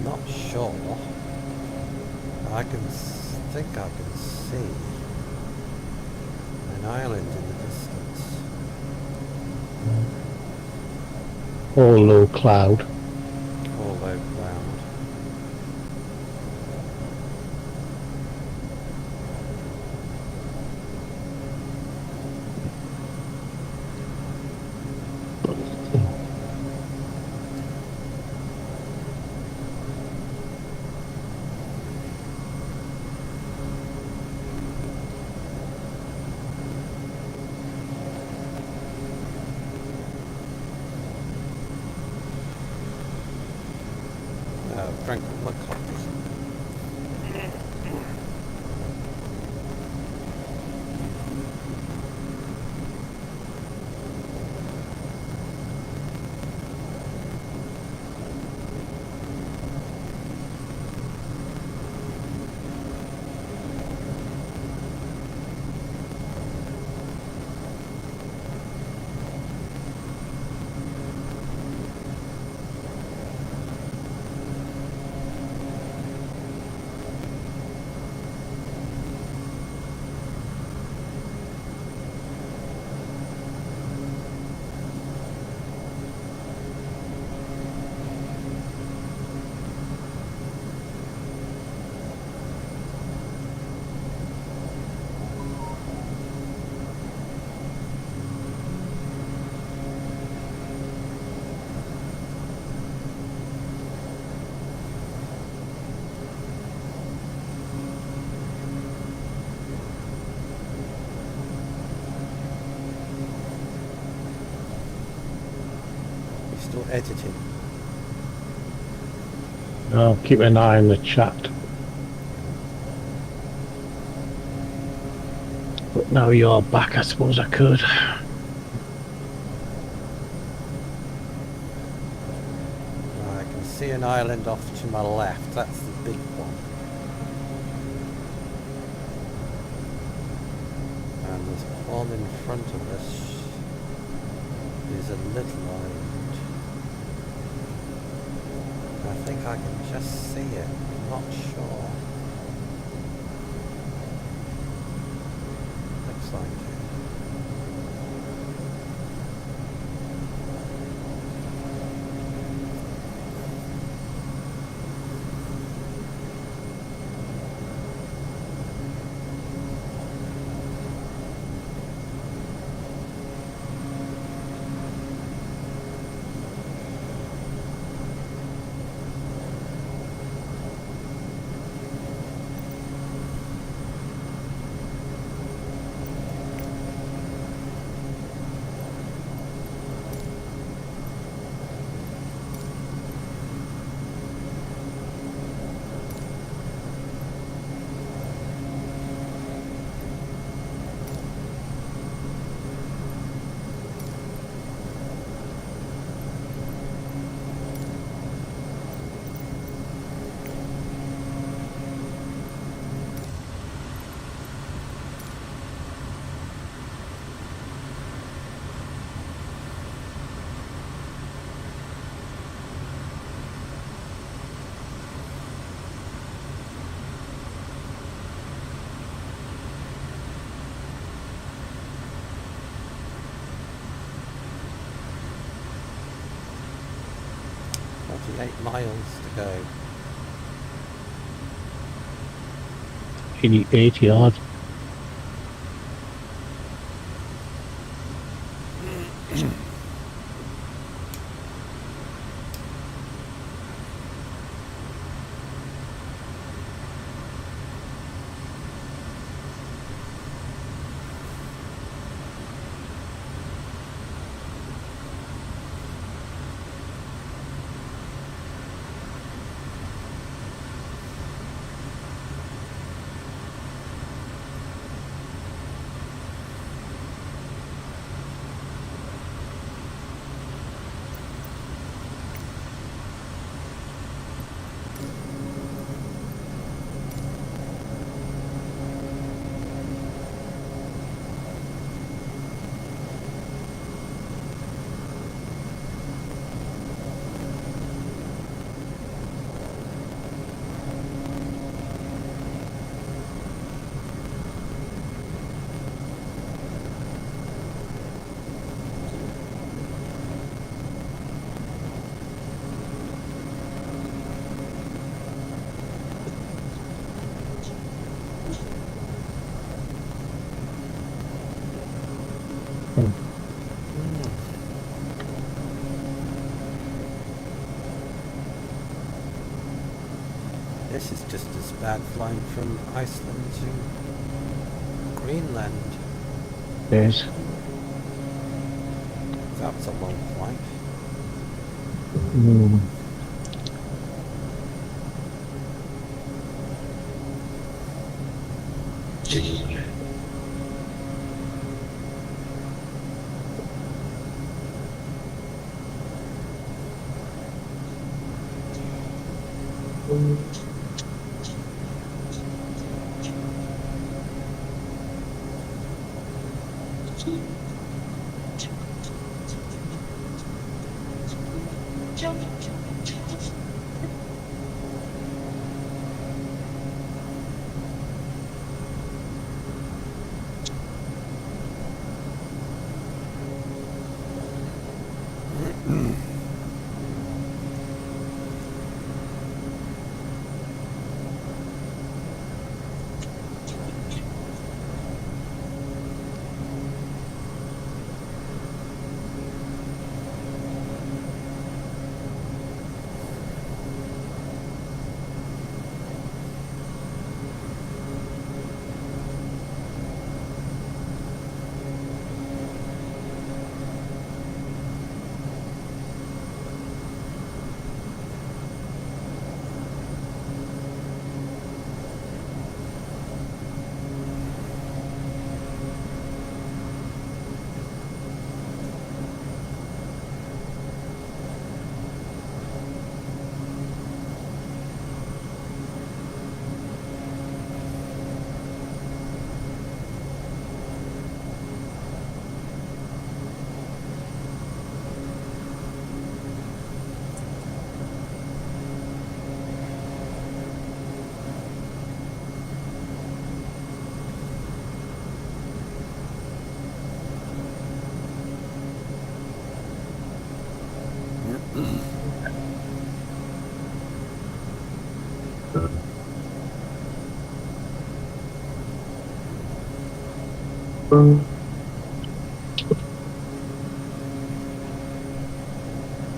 Not sure. I think I can see an island in the distance. All low cloud. All low cloud. drank all my coffee. Still editing. I'll keep an eye on the chat. But now you're back, I suppose I could. I can see an island off to my left. That's the big one. And there's one in front of us. Is a little island. I think I can just see it. I'm not sure. Looks like it. Eight miles to go. 88 yards. This is just as bad flying from Iceland to Greenland. Yes. That was a long flight.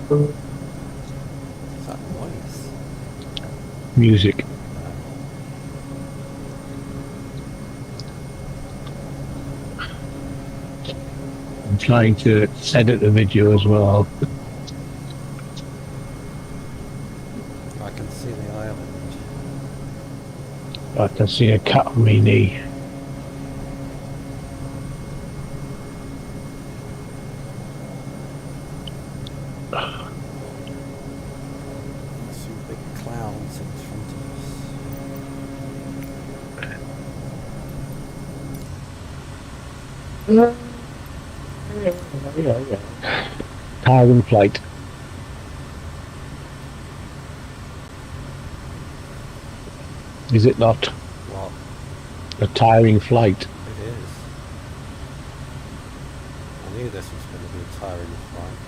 What's that noise? Music. I'm trying to edit the video as well. I can see the island. I can see a cat on my knee. Some big clouds in front of us. Tiring flight. Is it not What? a tiring flight? It is. I knew this was going to be a tiring flight.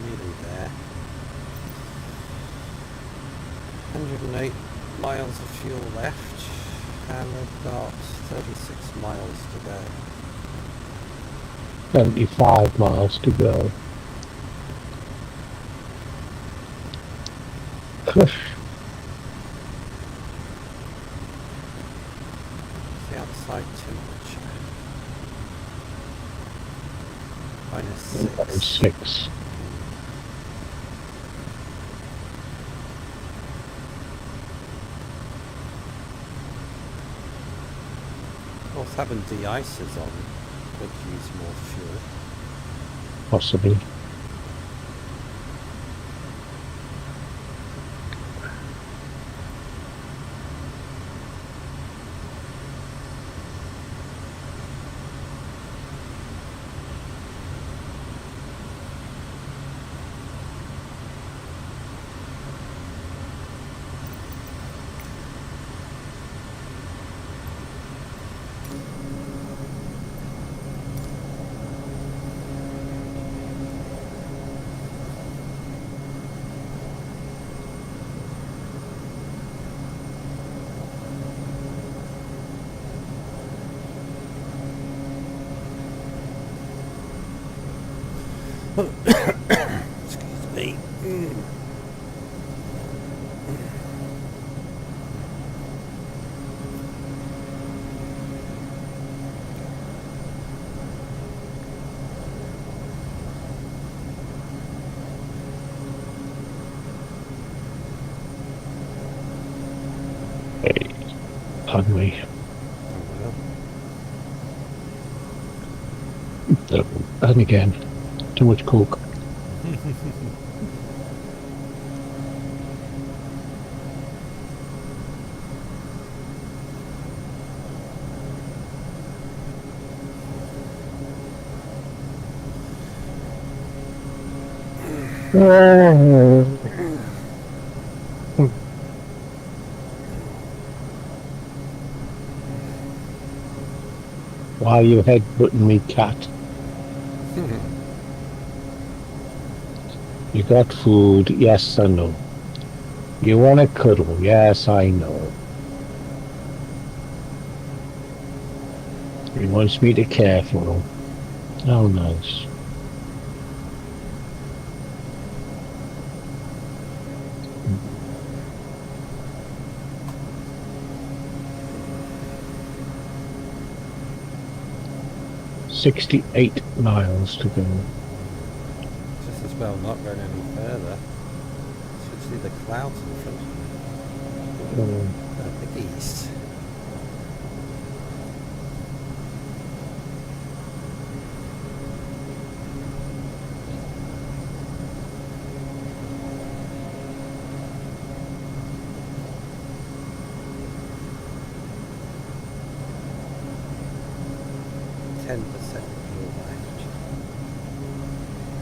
Nearly there. 108 miles of fuel left, and we've got 36 miles to go. 75 miles to go. The outside temperature. -6. 6. Of course, having de-icers on would use more fuel. Possibly. Excuse me. Hey, pardon me. Oh, well. And again, too much coke. Why are you headbutting me, cat? You got food? Yes, I know. You want a cuddle? Yes, I know. He wants me to care for him. How nice. "68 miles to go." Just as well not going any further. Should see the clouds in front of me. At the east.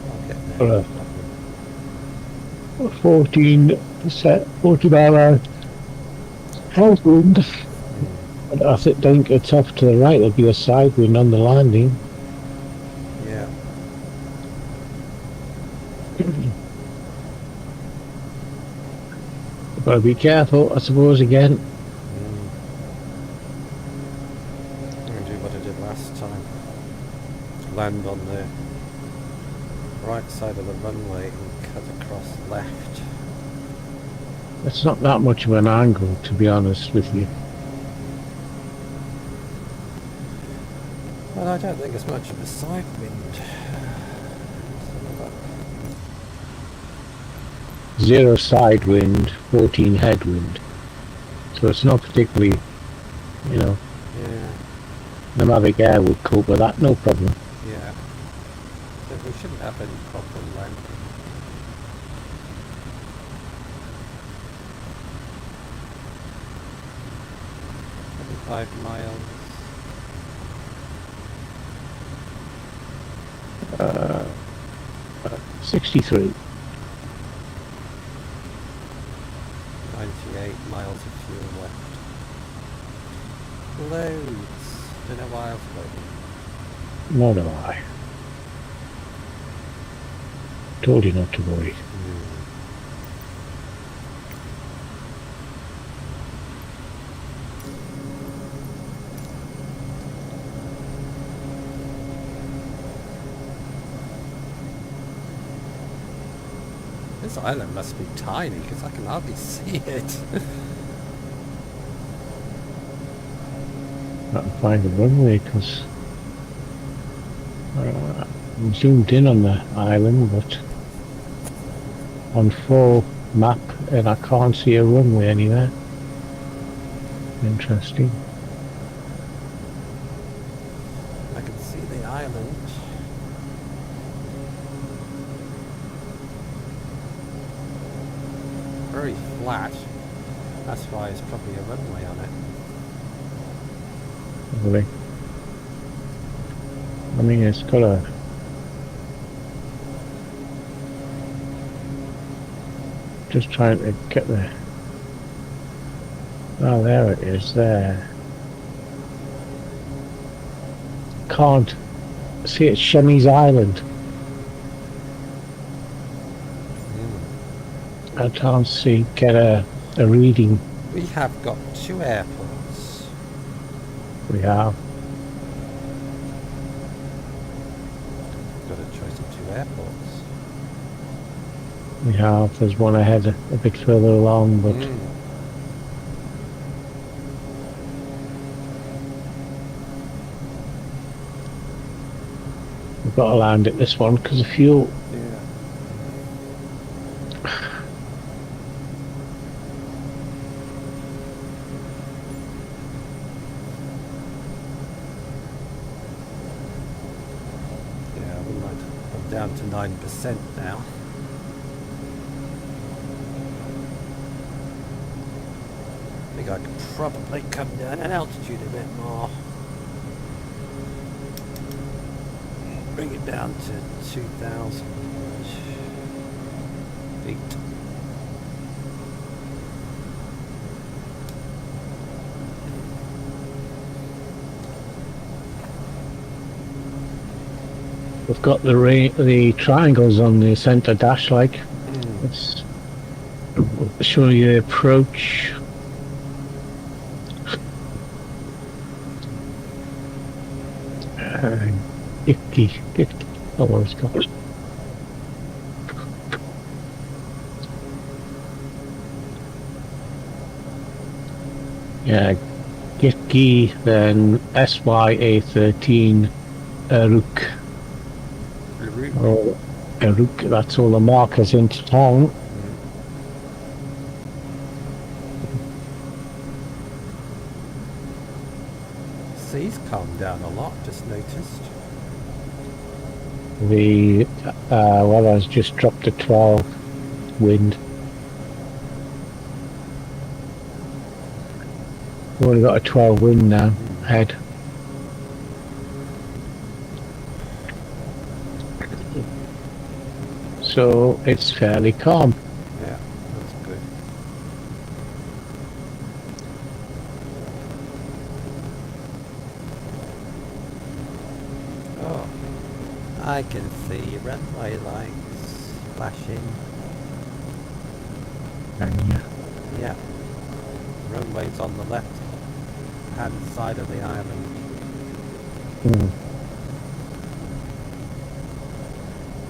I'll get there. 14%, 40 mile hour headwind. And I think it's off to the right. There'll be a side wind on the landing. Yeah. Gotta be careful, I suppose, again. I'm going to do what I did last time. Land on the right side of the runway and cut across left. It's not that much of an angle, to be honest with you. Well, I don't think it's much of a side wind. 0 side wind, 14 headwind. So it's not particularly, you know, Yeah, nomadic air would cope with that, no problem. yeah. But we shouldn't have any problem landing. "5 miles. 63. 98 miles of fuel left. Loads. Don't know why I was loading. Nor do I. Told you not to worry. This island must be tiny because I can hardly see it. I can find the runway because I'm zoomed in on the island, but on full map and I can't see a runway anywhere. Interesting. I can see the island. Very flat. That's why it's probably a runway on it. Really. I mean, it's got a just trying to get the oh, there it is there. Can't see it's Shemmy's Island. I can't see get a reading. We have got 2 airports. We have. Got a choice of 2 airports. We have. There's one ahead a bit further along, but we've got to land at this one because of fuel. Yeah. down to 9% now. I think I could probably come down in altitude a bit more. Bring it down to 2,000 feet. We've got the triangles on the centre dash, like. Let's show you the approach. Icky. Oh, what it's called. Yeah, Gitki, then SYA13 Aruk. Oh, Aruk, that's all the markers into town. Sea's calmed down a lot, just noticed. The weather's just dropped to 12 wind. We've only got a 12 wind now, head. So it's fairly calm. Yeah, that's good. Oh, I can see runway lights flashing. And Yeah, runway's on the left hand side of the island.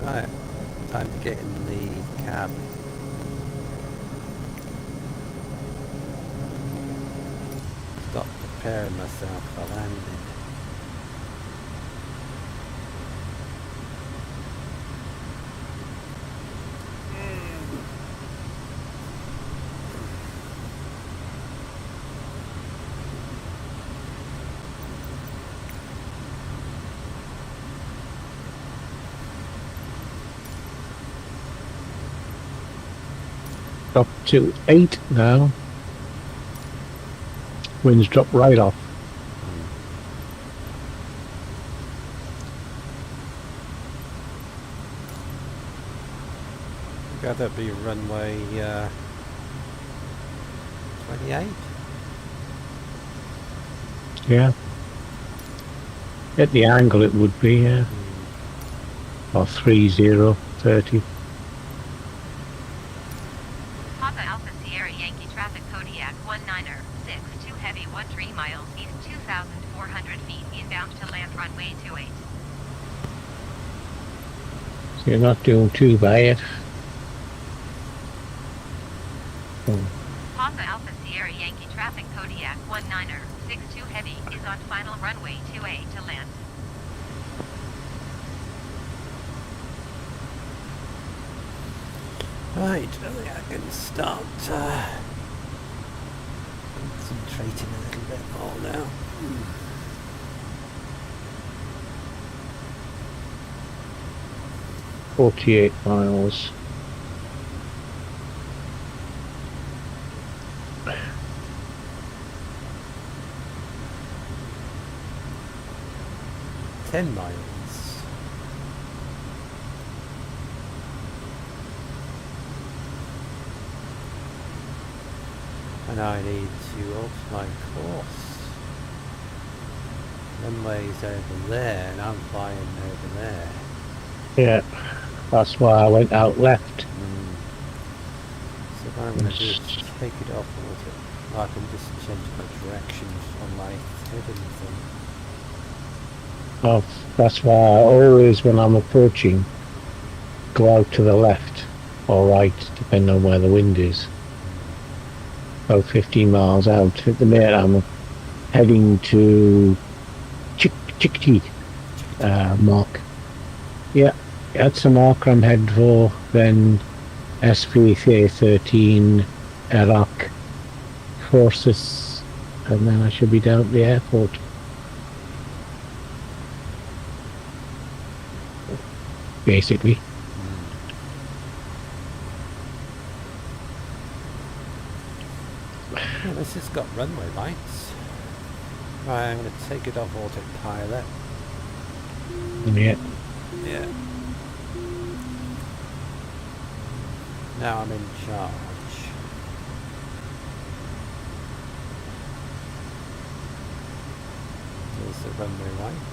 Right, time to get in the cab. Stop preparing myself for landing. up to 8 now. Winds drop right off. Gotta be runway 28. Yeah. At the angle it would be, yeah. Or 30. Papa Alpha Sierra Yankee traffic Kodiak 19er 62 heavy 13 miles east 2,400 feet inbound to land runway 28. So you're not doing too bad. Papa Alpha Sierra Yankee traffic Kodiak 19er 62 heavy is on final runway 28 to land. Right, I think I can start concentrating a little bit more now. 48 miles. $10 miles. And I need to alter my course. Runway's over there, and I'm flying over there. Yeah, that's why I went out left. So what I'm going to do is take it off a little bit. I can just change my direction on my heading thing. Oh, that's why I always, when I'm approaching, go out to the left or right, depending on where the wind is. About 15 miles out. At the minute I'm heading to Chickadee mark. Yeah, that's the mark I'm heading for. Then SVA13 Adak forces, and then I should be down at the airport. basically. Well, this has got runway lights. Right, I'm going to take it off autopilot. Yeah. Yeah. Now I'm in charge. There's the runway lights.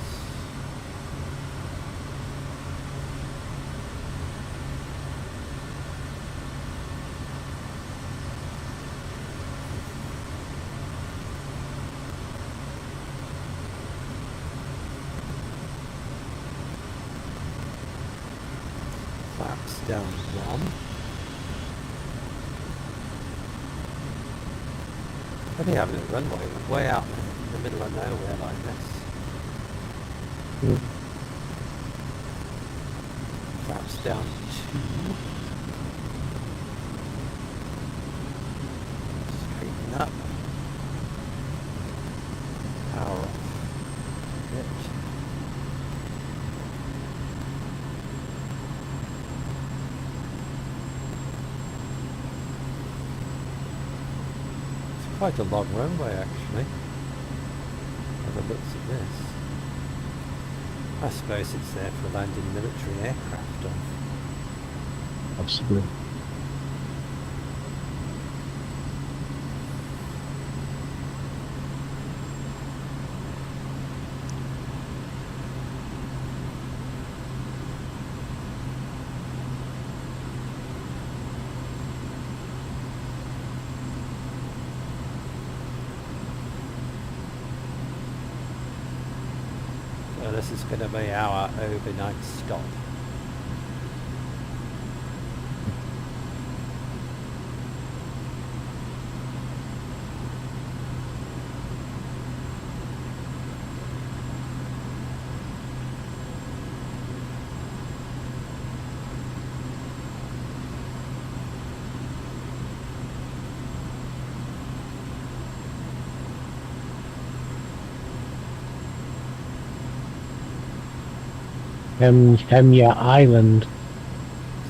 Flaps down one. Only having a runway way out in the middle of nowhere like this. Flaps down two. Straighten up. Power off. Pitch. Quite a long runway actually, by the looks of this. I suppose it's there for landing military aircraft on. Possibly. So this is going to be our overnight stop. Hemya Island.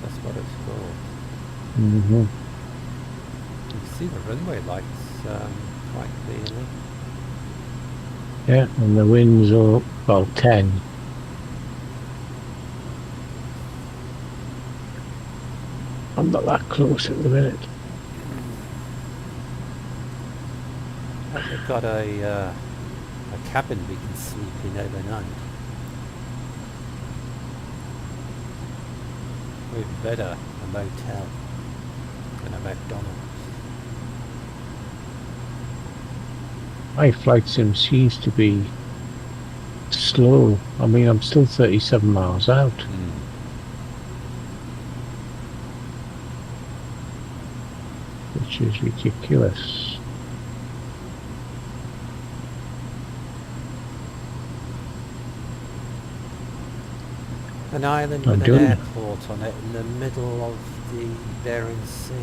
That's what it's called. Mm-hmm. You can see the runway lights quite clearly. Yeah, and the winds are about 10. I'm not that close at the minute. We've got a cabin we can sleep in overnight. We've better a motel than a McDonald's. My flight sim seems to be slow. I mean, I'm still 37 miles out, which is ridiculous. An island I'm with an doing it. airport on it in the middle of the Bering Sea.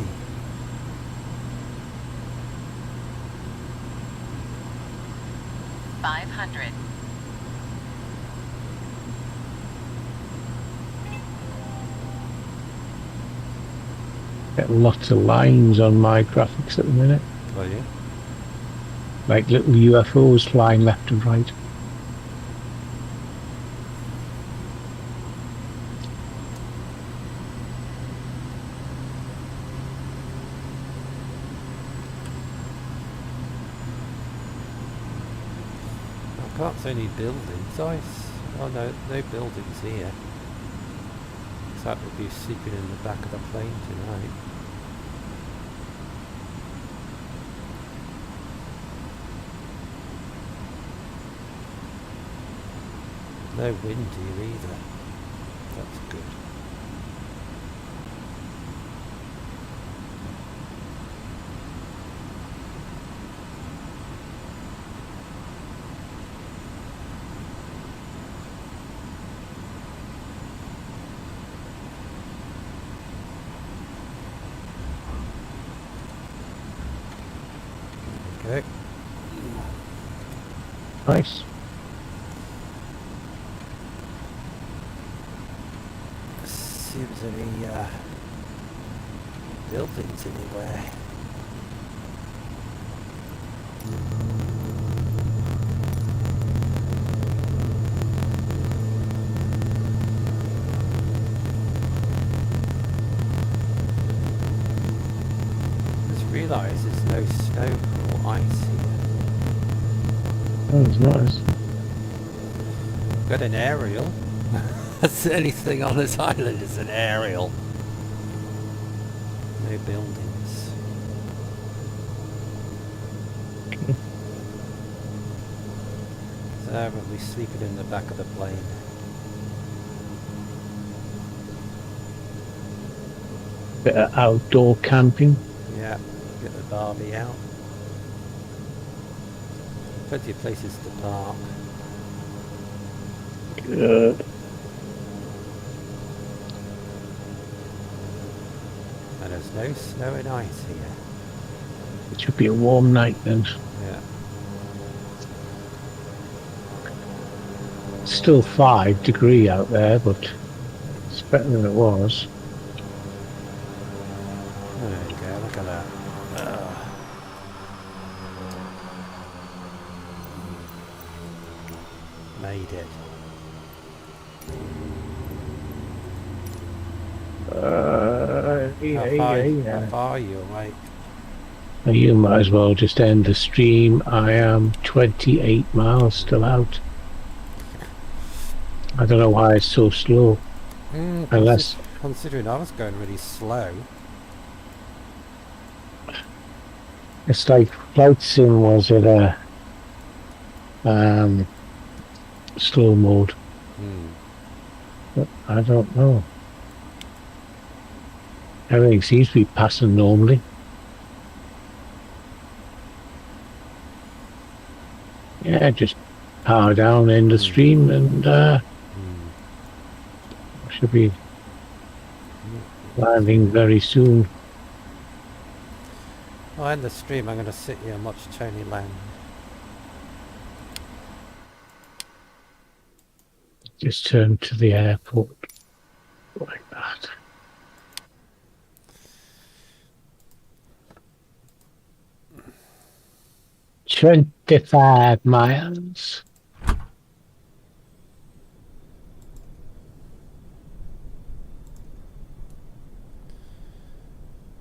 $500. Get lots of lines on my graphics at the minute, Oh yeah? like little UFOs flying left and right. I can't see any buildings. Oh no, no buildings here. So that would be sleeping in the back of the plane tonight. No wind here either. That's good. Okay. Nice. see if there's any buildings anywhere. Just realised there's no snow or ice here. Oh, it's nice. Got an aerial. That's the only thing on this island is an aerial. No buildings. So we'll be sleeping in the back of the plane. Bit of outdoor camping. Yeah, get the Barbie out. Plenty of places to park. Good. And there's no snow and ice here. It should be a warm night then. Yeah. Still 5 degrees out there, but it's better than it was. Oh, there you go, look at that. Made it. How far are you awake? You might as well just end the stream. I am 28 miles still out. I don't know why it's so slow. Unless Considering I was going really slow. it's like Flight Sim was at a slow mode. But I don't know. Everything seems to be passing normally. Yeah, just power down, end the stream, and should be landing very soon. I'll end the stream, I'm going to sit here and watch Tony land. Just turn to the airport like that. "25 miles.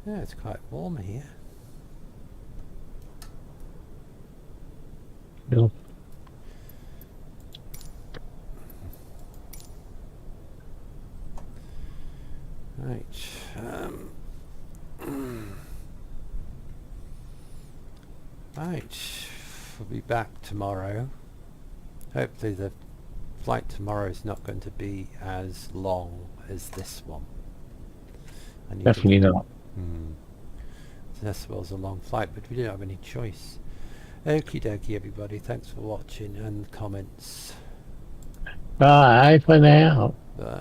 Yeah, it's quite warm here. No. Right. Right. We'll be back tomorrow. Hopefully the flight tomorrow is not going to be as long as this one. Definitely not. This was a long flight, but we didn't have any choice. Okie dokie everybody, thanks for watching and comments. Bye for now. Bye.